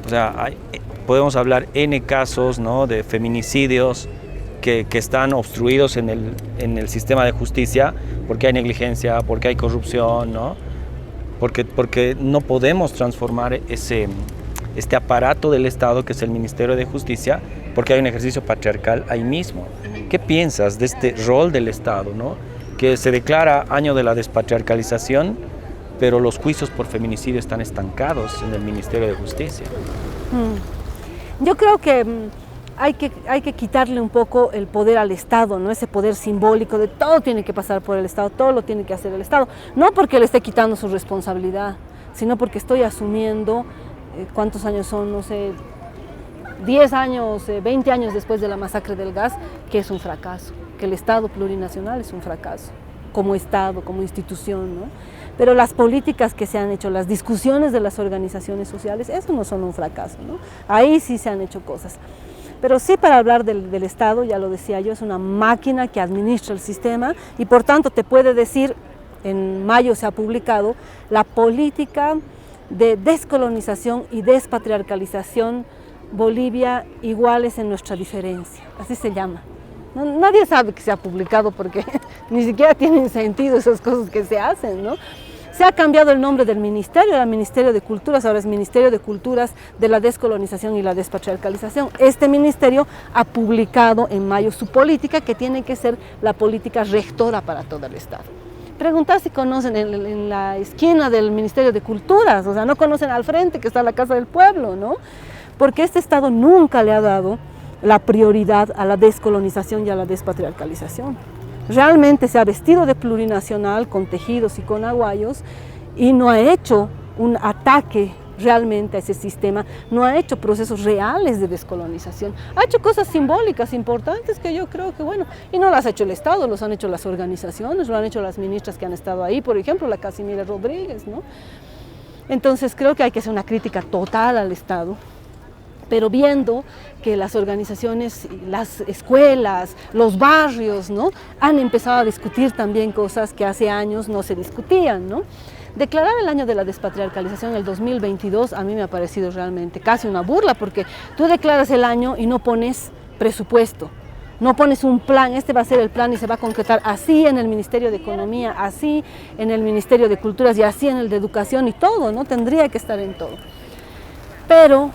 O sea, podemos hablar N casos, ¿no? De feminicidios que están obstruidos en el sistema de justicia porque hay negligencia, porque hay corrupción, ¿no? Porque no podemos transformar este aparato del Estado que es el Ministerio de Justicia porque hay un ejercicio patriarcal ahí mismo. ¿Qué piensas de este rol del Estado, ¿no? Que se declara año de la despatriarcalización, pero los juicios por feminicidio están estancados en el Ministerio de Justicia? Yo creo que hay que quitarle un poco el poder al Estado, ¿no? Ese poder simbólico de todo tiene que pasar por el Estado, todo lo tiene que hacer el Estado. No porque le esté quitando su responsabilidad, sino porque estoy asumiendo, ¿cuántos años son? No sé, 10 años, 20 años después de la masacre del gas, que es un fracaso, que el Estado plurinacional es un fracaso, como Estado, como institución, ¿no? Pero las políticas que se han hecho, las discusiones de las organizaciones sociales, eso no son un fracaso, ¿no? Ahí sí se han hecho cosas. Pero sí, para hablar del Estado, ya lo decía yo, es una máquina que administra el sistema y por tanto te puede decir, en mayo se ha publicado, la política de descolonización y despatriarcalización Bolivia iguales en nuestra diferencia, así se llama. Nadie sabe que se ha publicado porque ni siquiera tienen sentido esas cosas que se hacen, ¿no? Se ha cambiado el nombre del ministerio, era Ministerio de Culturas, ahora es Ministerio de Culturas de la Descolonización y la Despatriarcalización. Este ministerio ha publicado en mayo su política, que tiene que ser la política rectora para todo el Estado. Preguntar si conocen en la esquina del Ministerio de Culturas, o sea, no conocen al frente que está la Casa del Pueblo, ¿no? Porque este Estado nunca le ha dado la prioridad a la descolonización y a la despatriarcalización. Realmente se ha vestido de plurinacional con tejidos y con aguayos y no ha hecho un ataque realmente a ese sistema, no ha hecho procesos reales de descolonización, ha hecho cosas simbólicas importantes que yo creo que, bueno, y no las ha hecho el Estado, los han hecho las organizaciones, lo han hecho las ministras que han estado ahí, por ejemplo, la Casimira Rodríguez, ¿no? Entonces creo que hay que hacer una crítica total al Estado, pero viendo que las organizaciones, las escuelas, los barrios, ¿no?, han empezado a discutir también cosas que hace años no se discutían, ¿no? Declarar el año de la despatriarcalización en el 2022 a mí me ha parecido realmente casi una burla, porque tú declaras el año y no pones presupuesto, no pones un plan, este va a ser el plan y se va a concretar así en el Ministerio de Economía, así en el Ministerio de Culturas y así en el de Educación y todo, ¿no? Tendría que estar en todo. Pero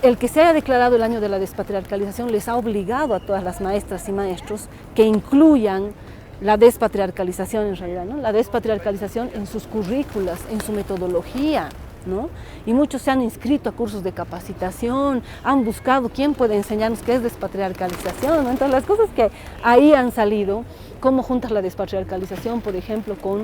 el que se haya declarado el año de la despatriarcalización les ha obligado a todas las maestras y maestros que incluyan la despatriarcalización en realidad, ¿no? La despatriarcalización en sus currículas, en su metodología, ¿no? Y muchos se han inscrito a cursos de capacitación, han buscado quién puede enseñarnos qué es despatriarcalización, ¿no? Entonces las cosas que ahí han salido, cómo juntas la despatriarcalización, por ejemplo, con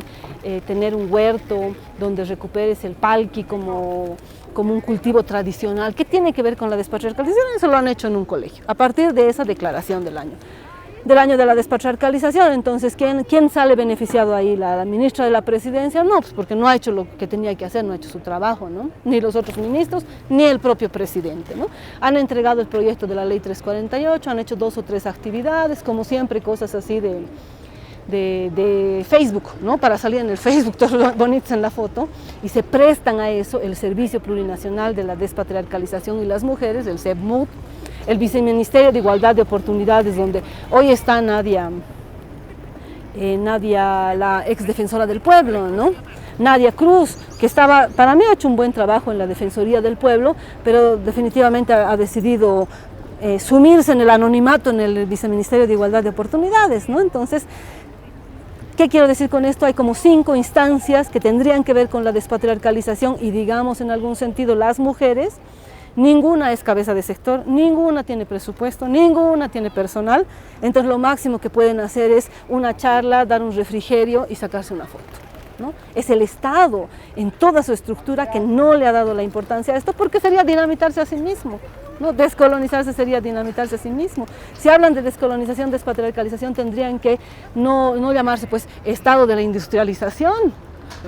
tener un huerto donde recuperes el palqui como un cultivo tradicional. ¿Qué tiene que ver con la despatriarcalización? Eso lo han hecho en un colegio, a partir de esa declaración del año de la despatriarcalización. Entonces, ¿quién sale beneficiado ahí? ¿La ministra de la Presidencia? No, pues porque no ha hecho lo que tenía que hacer, no ha hecho su trabajo, ¿no? Ni los otros ministros, ni el propio presidente, ¿no? Han entregado el proyecto de la Ley 348, han hecho 2 o 3 actividades, como siempre, cosas así de Facebook, ¿no? Para salir en el Facebook, todos bonitos en la foto, y se prestan a eso el Servicio Plurinacional de la Despatriarcalización y las Mujeres, el SEBMUD, el Viceministerio de Igualdad de Oportunidades, donde hoy está Nadia, la ex defensora del pueblo, ¿no? Nadia Cruz, que para mí ha hecho un buen trabajo en la Defensoría del Pueblo, pero definitivamente ha decidido sumirse en el anonimato en el Viceministerio de Igualdad de Oportunidades, ¿no? Entonces, ¿qué quiero decir con esto? Hay como 5 instancias que tendrían que ver con la despatriarcalización y, digamos, en algún sentido, las mujeres. Ninguna es cabeza de sector, ninguna tiene presupuesto, ninguna tiene personal. Entonces lo máximo que pueden hacer es una charla, dar un refrigerio y sacarse una foto, ¿no? Es el Estado en toda su estructura que no le ha dado la importancia a esto, porque sería dinamitarse a sí mismo, ¿no? Descolonizarse sería dinamitarse a sí mismo. Si hablan de descolonización, despatriarcalización, tendrían que no llamarse pues Estado de la industrialización,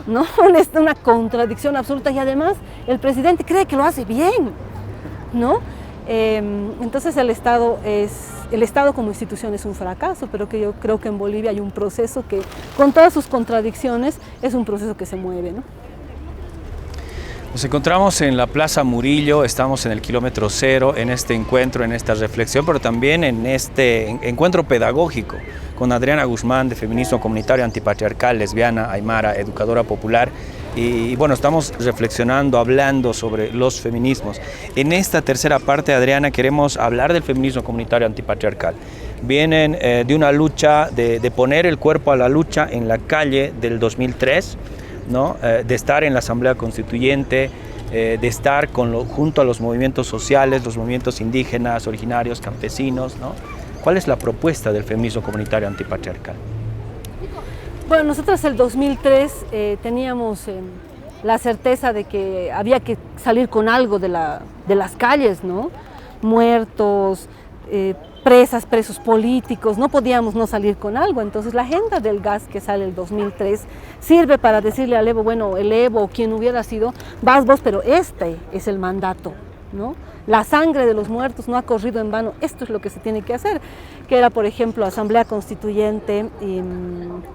¿no? Es una contradicción absoluta, y además el presidente cree que lo hace bien, ¿no? Entonces el Estado como institución es un fracaso, pero que yo creo que en Bolivia hay un proceso que, con todas sus contradicciones, es un proceso que se mueve, ¿no? Nos encontramos en la Plaza Murillo, estamos en el kilómetro 0, en este encuentro, en esta reflexión, pero también en este encuentro pedagógico con Adriana Guzmán, de Feminismo Comunitario, Antipatriarcal, Lesbiana, Aymara, Educadora Popular. Y bueno, estamos reflexionando, hablando sobre los feminismos. En esta tercera parte, Adriana, queremos hablar del feminismo comunitario antipatriarcal. Vienen de una lucha, de poner el cuerpo a la lucha en la calle del 2003, ¿no? De estar en la Asamblea Constituyente, de estar junto a los movimientos sociales, los movimientos indígenas, originarios, campesinos, ¿no? ¿Cuál es la propuesta del feminismo comunitario antipatriarcal? Bueno, nosotros el 2003 teníamos la certeza de que había que salir con algo de las calles, ¿no? Muertos, presas, presos políticos, no podíamos no salir con algo. Entonces la agenda del gas que sale el 2003 sirve para decirle al Evo, bueno, el Evo o quien hubiera sido, vas vos, pero este es el mandato, ¿no? La sangre de los muertos no ha corrido en vano, esto es lo que se tiene que hacer, que era, por ejemplo, Asamblea Constituyente y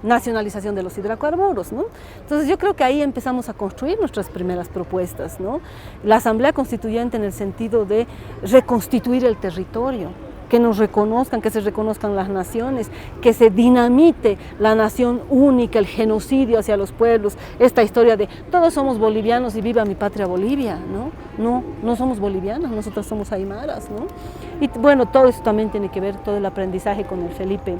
nacionalización de los hidrocarburos, ¿no? Entonces yo creo que ahí empezamos a construir nuestras primeras propuestas, ¿no? La Asamblea Constituyente en el sentido de reconstituir el territorio, que nos reconozcan, que se reconozcan las naciones, que se dinamite la nación única, el genocidio hacia los pueblos, esta historia de todos somos bolivianos y viva mi patria Bolivia, ¿no? No somos bolivianos, nosotros somos aymaras, ¿no? Y bueno, todo eso también tiene que ver, todo el aprendizaje con el Felipe,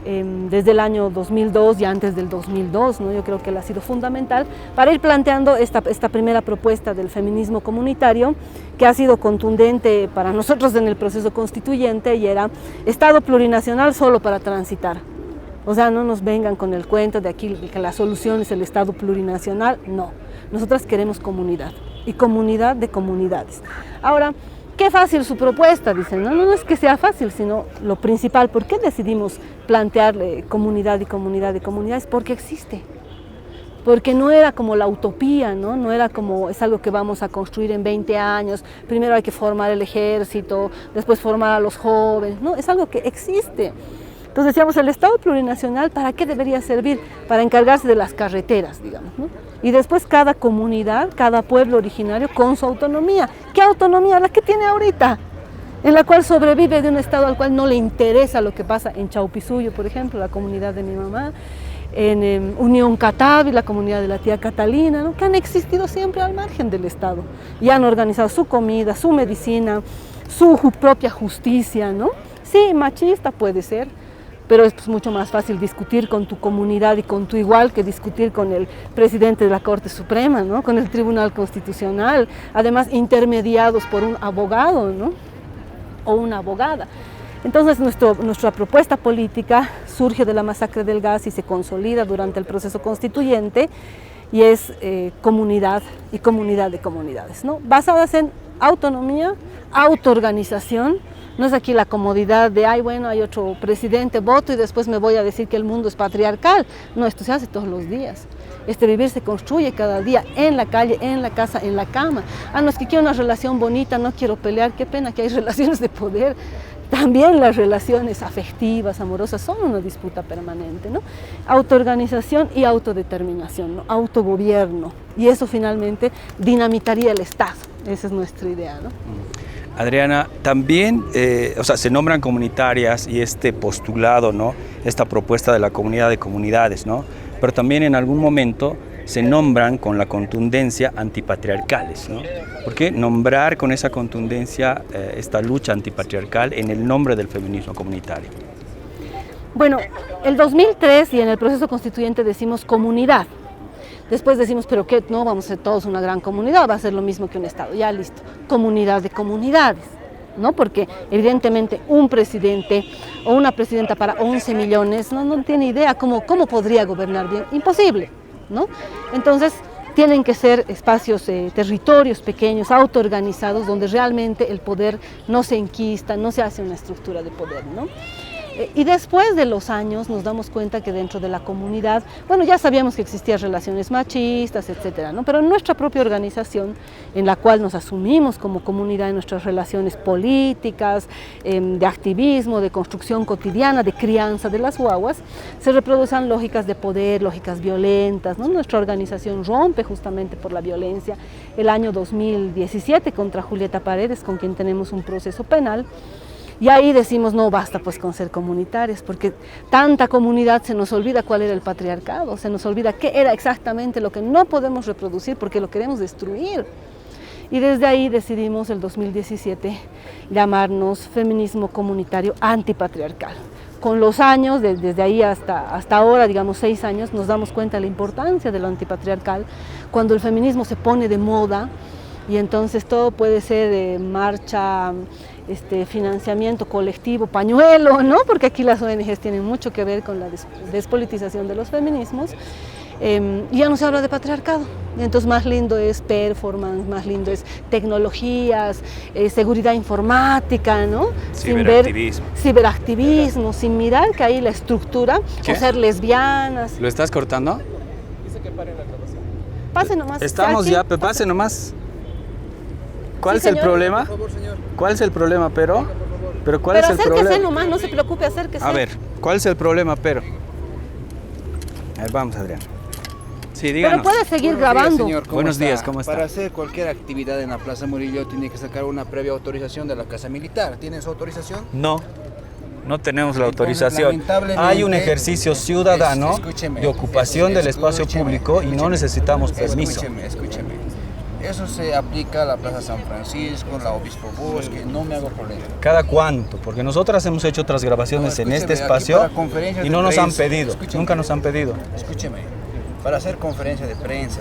desde el año 2002 y antes del 2002, ¿no? Yo creo que él ha sido fundamental para ir planteando esta primera propuesta del feminismo comunitario, que ha sido contundente para nosotros en el proceso constituyente, y era Estado plurinacional solo para transitar. O sea, no nos vengan con el cuento de aquí que la solución es el Estado plurinacional, no. Nosotras queremos comunidad, y comunidad de comunidades. Ahora, qué fácil su propuesta, dicen. No es que sea fácil, sino lo principal. ¿Por qué decidimos plantearle comunidad y comunidad de comunidades? Porque existe. Porque no era como la utopía, no era como es algo que vamos a construir en 20 años, primero hay que formar el ejército, después formar a los jóvenes, no, es algo que existe. Entonces decíamos, el Estado plurinacional, ¿para qué debería servir? Para encargarse de las carreteras, digamos, ¿no? Y después cada comunidad, cada pueblo originario con su autonomía. ¿Qué autonomía? La que tiene ahorita, en la cual sobrevive de un Estado al cual no le interesa lo que pasa en Chaupisuyo, por ejemplo, la comunidad de mi mamá, en Unión Catavi, la comunidad de la tía Catalina, ¿no? Que han existido siempre al margen del Estado y han organizado su comida, su medicina, su propia justicia, ¿no? Sí, machista puede ser, pero es mucho más fácil discutir con tu comunidad y con tu igual que discutir con el presidente de la Corte Suprema, ¿no? Con el Tribunal Constitucional, además intermediados por un abogado, ¿no? O una abogada. Entonces nuestra propuesta política surge de la masacre del gas y se consolida durante el proceso constituyente, y es comunidad y comunidad de comunidades, ¿no? Basadas en autonomía, autoorganización. No es aquí la comodidad de, ay, bueno, hay otro presidente, voto y después me voy a decir que el mundo es patriarcal. No, esto se hace todos los días. Este vivir se construye cada día, en la calle, en la casa, en la cama. Ah, no, es que quiero una relación bonita, no quiero pelear, qué pena que hay relaciones de poder. También las relaciones afectivas, amorosas, son una disputa permanente, ¿no? Autoorganización y autodeterminación, ¿no? Autogobierno. Y eso finalmente dinamitaría el Estado. Esa es nuestra idea, ¿no? Adriana, también se nombran comunitarias y este postulado, ¿no? Esta propuesta de la comunidad de comunidades, ¿no? Pero también en algún momento se nombran con la contundencia antipatriarcales, ¿no? ¿Por qué nombrar con esa contundencia esta lucha antipatriarcal en el nombre del feminismo comunitario? Bueno, el 2003 y en el proceso constituyente decimos comunidad. Después decimos, pero ¿qué? No, vamos a ser todos una gran comunidad, va a ser lo mismo que un Estado. Ya listo, comunidad de comunidades, ¿no? Porque evidentemente un presidente o una presidenta para 11 millones no tiene idea cómo podría gobernar bien. Imposible, ¿no? Entonces tienen que ser espacios, territorios pequeños, autoorganizados, donde realmente el poder no se enquista, no se hace una estructura de poder, ¿no? Y después de los años nos damos cuenta que dentro de la comunidad, bueno, ya sabíamos que existían relaciones machistas, etcétera, ¿no? Pero en nuestra propia organización, en la cual nos asumimos como comunidad en nuestras relaciones políticas, de activismo, de construcción cotidiana, de crianza de las guaguas, se reproducen lógicas de poder, lógicas violentas, ¿no? Nuestra organización rompe justamente por la violencia el año 2017 contra Julieta Paredes, con quien tenemos un proceso penal. Y ahí decimos, no basta pues con ser comunitarios, porque tanta comunidad se nos olvida cuál era el patriarcado, se nos olvida qué era exactamente lo que no podemos reproducir porque lo queremos destruir. Y desde ahí decidimos el 2017 llamarnos Feminismo Comunitario Antipatriarcal. Con los años, desde ahí hasta ahora, digamos 6 años, nos damos cuenta de la importancia de lo antipatriarcal, cuando el feminismo se pone de moda, y entonces todo puede ser marcha, financiamiento colectivo, pañuelo, ¿no? Porque aquí las ONGs tienen mucho que ver con la despolitización de los feminismos, y ya no se habla de patriarcado. Entonces más lindo es performance, más lindo es tecnologías, seguridad informática, ¿no? Ciberactivismo, sin mirar que ahí la estructura, o ser lesbianas. ¿Lo estás cortando? Dice que pare la grabación. Pase nomás. Estamos ya, pase nomás. ¿Cuál es el problema? Por favor, señor. ¿Cuál es el problema, pero? ¿Pero cuál Pero es el problema? acérquese nomás, no se preocupe, acérquese. A ver, ¿cuál es el problema, pero? A ver, vamos, Adrián. Sí, Pero díganos. puede seguir Buenos días, grabando. señor, ¿cómo Buenos está? días, ¿cómo está? Para hacer cualquier actividad en la Plaza Murillo tiene que sacar una previa autorización de la Casa Militar. ¿Tiene su autorización? No, no tenemos la Entonces, autorización. lamentablemente, Hay un ejercicio ciudadano escúcheme, de ocupación del espacio escúcheme, público y no escúcheme, necesitamos permiso. Escúcheme. Eso se aplica a la Plaza San Francisco, la Obispo Bosque, no me hago problema. ¿Cada cuánto? Porque nosotras hemos hecho otras grabaciones No, en este escúcheme, aquí espacio para conferencias y de no nos han prensa, pedido, escúcheme. nunca nos han pedido. Escúcheme, para hacer conferencias de prensa,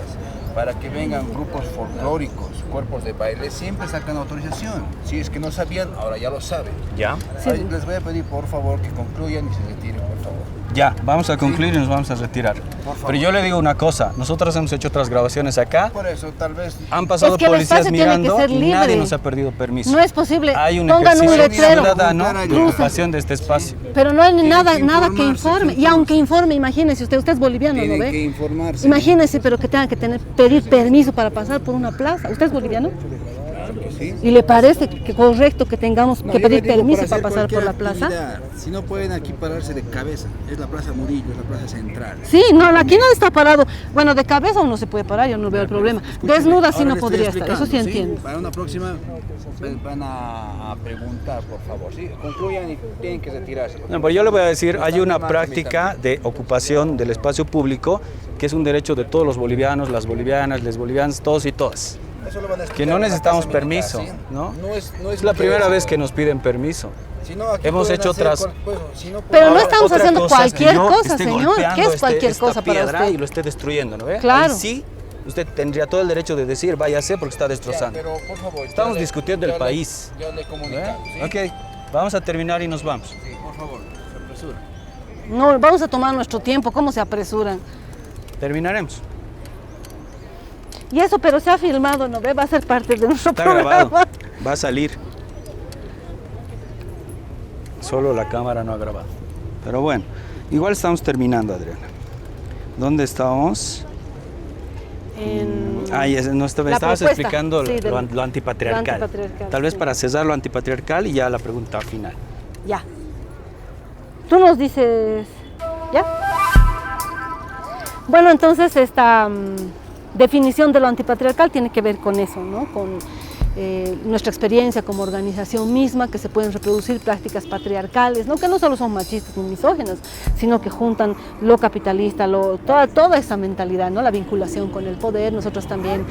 para que vengan grupos folclóricos, cuerpos de baile, siempre sacan autorización. Si es que no sabían, ahora ya lo saben. ¿Ya? Ay, les voy a pedir por favor que concluyan y se retiren, por favor. Ya, vamos a concluir y nos vamos a retirar. favor. Pero yo le digo una cosa, nosotros hemos hecho otras grabaciones acá, Por eso, tal vez... han pasado Es que el policías espacio tiene que mirando ser y libre. nadie nos ha pedido permiso. No es posible. Hay un Pongan un ejercicio letrero. ciudadano de Rusa. ocupación de este espacio. Pero no hay Tienen nada, que nada que informarse, informe. Y entonces. aunque informe, imagínese usted es boliviano, ¿no Tienen que ve? informarse. Imagínese, pero que tenga que pedir permiso para pasar por una plaza. ¿Usted es boliviano? Claro que sí. ¿Y le parece que correcto que tengamos No, que yo le pedir digo, permiso hacer para pasar por la cualquier plaza? actividad, si no pueden aquí pararse de cabeza, es la Plaza Murillo, es la Plaza Central. Sí, no, aquí nadie está parado. Bueno, de cabeza uno se puede parar, yo no veo el problema. Escúcheme, Desnuda sí ahora no le estoy podría estar, eso sí explicando, entiendo. Para una próxima van a preguntar, por favor, ¿sí? Concluyan y tienen que retirarse. No, pero yo le voy a decir, hay una Bastante más práctica de ocupación del espacio público que es un derecho de todos los bolivianos, las bolivianas, les bolivianos, todos y todas. Eso lo van a Que explicar no en la necesitamos Casa permiso, Militar, ¿sí? ¿no? No Es la primera vez que nos piden permiso. Si no, aquí Hemos pueden hecho hacer otras- si no Pero no pueden- estamos Otra haciendo cosa es que cualquier yo cosa, esté señor. golpeando ¿Qué es cualquier esta cosa para piedra usted? y lo esté destruyendo, ¿no ve? Claro. Ahí sí, usted tendría todo el derecho de decir, váyase porque está Ya, destrozando. pero por favor, Estamos ya le- discutiendo el ya le- país. Ya le he ¿no comunicado, ve? ¿sí? Ok, vamos a terminar y nos vamos. Sí, por favor, se apresura. No, vamos a tomar nuestro tiempo, ¿cómo se apresuran? Terminaremos. Y eso, pero se ha filmado, ¿no ve? Va a ser parte de nuestro Está programa. grabado, va a salir. Solo la cámara no ha grabado. Pero bueno, igual estamos terminando, Adriana. ¿Dónde estamos? En- Me La estabas propuesta, explicando sí, lo antipatriarcal. lo antipatriarcal, Tal vez sí. para cesar lo antipatriarcal y ya la pregunta final. Ya. Tú nos dices, ¿ya? Bueno, entonces esta definición de lo antipatriarcal tiene que ver con eso, ¿no? Con nuestra experiencia como organización misma, que se pueden reproducir prácticas patriarcales, ¿no? Que no solo son machistas ni misóginas, sino que juntan lo capitalista, toda esa mentalidad, ¿no? La vinculación con el poder. Nosotros también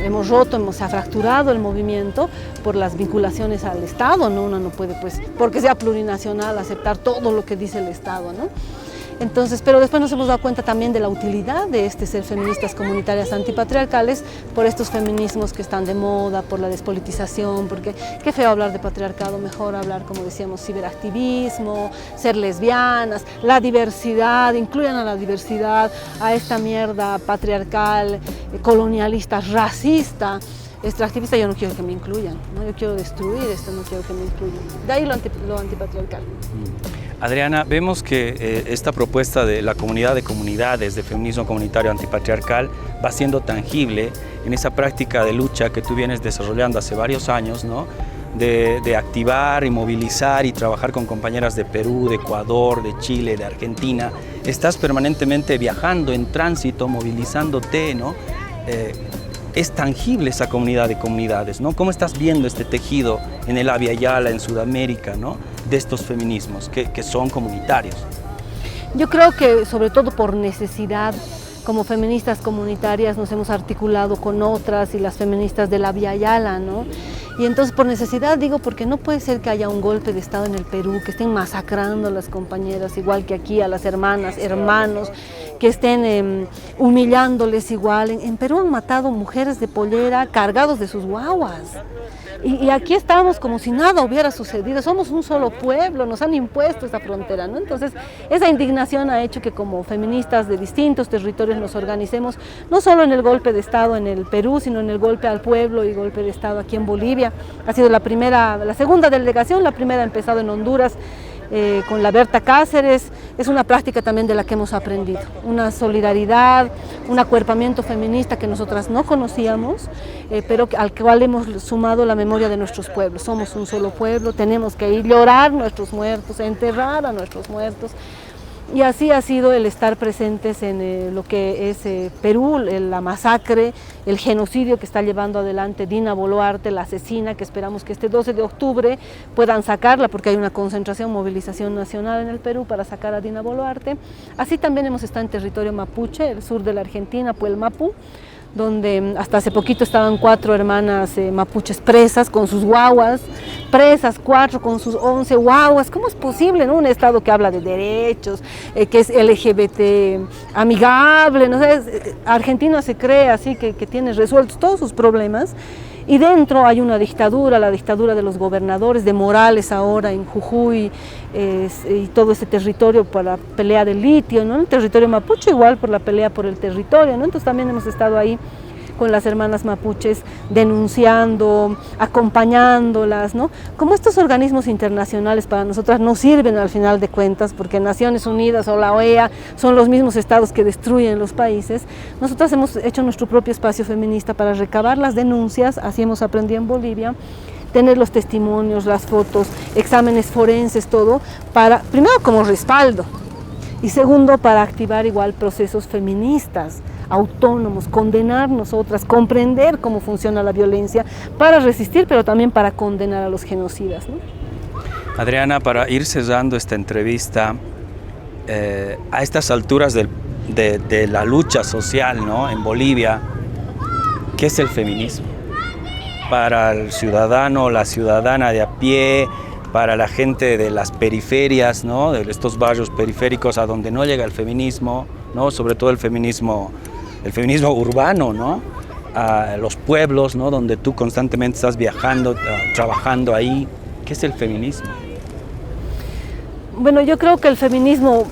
hemos roto, se ha fracturado el movimiento por las vinculaciones al Estado, ¿no? Uno no puede, pues, porque sea plurinacional, aceptar todo lo que dice el Estado, ¿no? Entonces, pero después nos hemos dado cuenta también de la utilidad de ser feministas comunitarias antipatriarcales por estos feminismos que están de moda, por la despolitización, porque qué feo hablar de patriarcado, mejor hablar, como decíamos, ciberactivismo, ser lesbianas, la diversidad, incluyan a la diversidad, a esta mierda patriarcal, colonialista, racista, extractivista. Yo no quiero que me incluyan, ¿no? Yo quiero destruir esto, no quiero que me incluyan. De ahí lo antipatriarcal. Adriana, vemos que esta propuesta de la comunidad de comunidades de feminismo comunitario antipatriarcal va siendo tangible en esa práctica de lucha que tú vienes desarrollando hace varios años, ¿no? De activar y movilizar y trabajar con compañeras de Perú, de Ecuador, de Chile, de Argentina. Estás permanentemente viajando en tránsito, movilizándote, ¿no? Es tangible esa comunidad de comunidades, ¿no? ¿Cómo estás viendo este tejido en el Abya Yala, en Sudamérica, ¿no? De estos feminismos que son comunitarios? Yo creo que sobre todo por necesidad, como feministas comunitarias nos hemos articulado con otras y las feministas de la Abya Yala, ¿no? Y entonces por necesidad digo, porque no puede ser que haya un golpe de Estado en el Perú, que estén masacrando a las compañeras, igual que aquí, a las hermanas, hermanos, que estén humillándoles igual. En Perú han matado mujeres de pollera cargados de sus guaguas. Y aquí estamos como si nada hubiera sucedido, somos un solo pueblo, nos han impuesto esa frontera, ¿no? Entonces, esa indignación ha hecho que como feministas de distintos territorios nos organicemos, no solo en el golpe de Estado en el Perú, sino en el golpe al pueblo y golpe de Estado aquí en Bolivia. Ha sido la segunda delegación, la primera ha empezado en Honduras, con la Berta Cáceres. Es una práctica también de la que hemos aprendido, una solidaridad, un acuerpamiento feminista que nosotras no conocíamos, pero al cual hemos sumado la memoria de nuestros pueblos. Somos un solo pueblo, tenemos que ir a llorar nuestros muertos, a enterrar a nuestros muertos. Y así ha sido el estar presentes en lo que es Perú, la masacre, el genocidio que está llevando adelante Dina Boluarte, la asesina, que esperamos que este 12 de octubre puedan sacarla, porque hay una concentración, movilización nacional en el Perú para sacar a Dina Boluarte. Así también hemos estado en territorio mapuche, el sur de la Argentina, Puelmapu, donde hasta hace poquito estaban 4 hermanas mapuches presas con sus guaguas, presas 4 con sus 11 guaguas. ¿Cómo es posible, no? Un estado que habla de derechos, que es LGBT amigable, ¿no? Argentina se cree así que tiene resueltos todos sus problemas, y dentro hay una dictadura, la dictadura de los gobernadores, de Morales ahora en Jujuy, y todo este territorio por la pelea del litio, ¿no? El territorio mapuche igual por la pelea por el territorio, ¿no? Entonces también hemos estado ahí con las hermanas mapuches denunciando, acompañándolas, ¿no? Como estos organismos internacionales para nosotras no sirven al final de cuentas, porque Naciones Unidas o la OEA son los mismos estados que destruyen los países. Nosotras hemos hecho nuestro propio espacio feminista para recabar las denuncias, así hemos aprendido en Bolivia, tener los testimonios, las fotos, exámenes forenses, todo, para, primero como respaldo, y segundo para activar igual procesos feministas, autónomos, condenar nosotras, comprender cómo funciona la violencia para resistir, pero también para condenar a los genocidas, ¿no? Adriana, para ir cerrando esta entrevista, a estas alturas de la lucha social, ¿no? En Bolivia, ¿qué es el feminismo? Para el ciudadano, la ciudadana de a pie, para la gente de las periferias, ¿no? De estos barrios periféricos a donde no llega el feminismo, ¿no? Sobre todo el feminismo urbano, ¿no? A los pueblos, ¿no? Donde tú constantemente estás viajando, trabajando ahí. ¿Qué es el feminismo? Bueno, yo creo que el feminismo,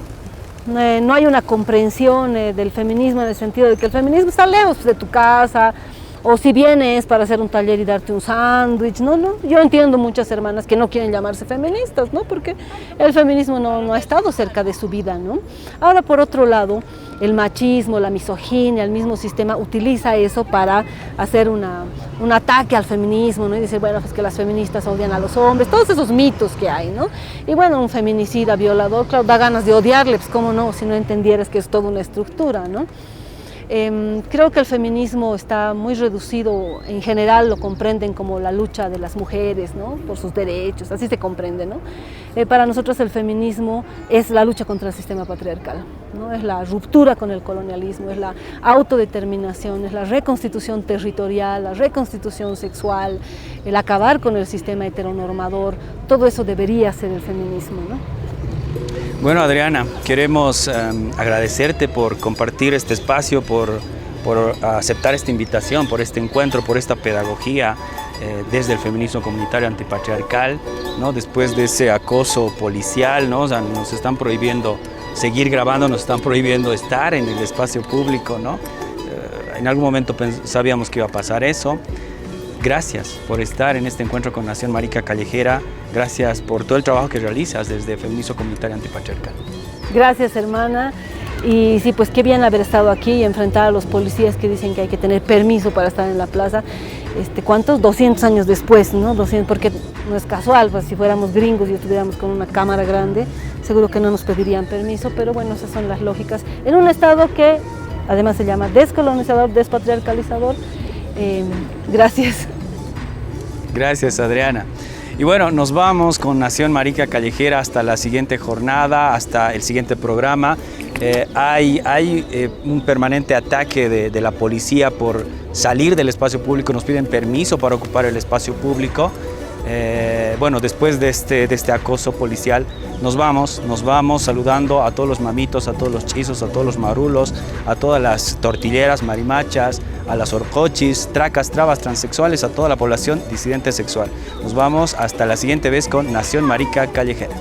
no hay una comprensión del feminismo en el sentido de que el feminismo está lejos de tu casa, o si vienes para hacer un taller y darte un sándwich, no. Yo entiendo muchas hermanas que no quieren llamarse feministas, ¿no? Porque el feminismo no ha estado cerca de su vida, ¿no? Ahora, por otro lado, el machismo, la misoginia, el mismo sistema utiliza eso para hacer un ataque al feminismo, ¿no? Y dice, bueno, pues que las feministas odian a los hombres, todos esos mitos que hay, ¿no? Y bueno, un feminicida, violador, claro, da ganas de odiarle, pues cómo no, si no entendieras que es toda una estructura, ¿no? Creo que el feminismo está muy reducido, en general lo comprenden como la lucha de las mujeres, ¿no? Por sus derechos, así se comprende, ¿no? Para nosotros el feminismo es la lucha contra el sistema patriarcal, ¿no? Es la ruptura con el colonialismo, es la autodeterminación, es la reconstitución territorial, la reconstitución sexual, el acabar con el sistema heteronormador, todo eso debería ser el feminismo, ¿no? Bueno, Adriana, queremos agradecerte por compartir este espacio, por aceptar esta invitación, por este encuentro, por esta pedagogía desde el feminismo comunitario antipatriarcal, ¿no? Después de ese acoso policial, ¿no? O sea, nos están prohibiendo seguir grabando, nos están prohibiendo estar en el espacio público, ¿no? En algún momento sabíamos que iba a pasar eso. Gracias por estar en este encuentro con Nación Marica Callejera. Gracias por todo el trabajo que realizas desde Feminismo Comunitario Antipatriarcal. Gracias, hermana. Y sí, pues qué bien haber estado aquí y enfrentar a los policías que dicen que hay que tener permiso para estar en la plaza. ¿Cuántos? 200 años después, ¿no? 200, porque no es casual, pues si fuéramos gringos y estuviéramos con una cámara grande, seguro que no nos pedirían permiso, pero bueno, esas son las lógicas. En un estado que además se llama descolonizador, despatriarcalizador. Gracias. Gracias, Adriana. Y bueno, nos vamos con Nación Marica Callejera hasta la siguiente jornada, hasta el siguiente programa. Hay un permanente ataque de la policía por salir del espacio público, nos piden permiso para ocupar el espacio público. Bueno, después de este acoso policial, nos vamos saludando a todos los mamitos, a todos los chizos, a todos los marulos, a todas las tortilleras, marimachas, a las orcochis, tracas, trabas, transexuales, a toda la población disidente sexual. Nos vamos hasta la siguiente vez con Nación Marica Callejera.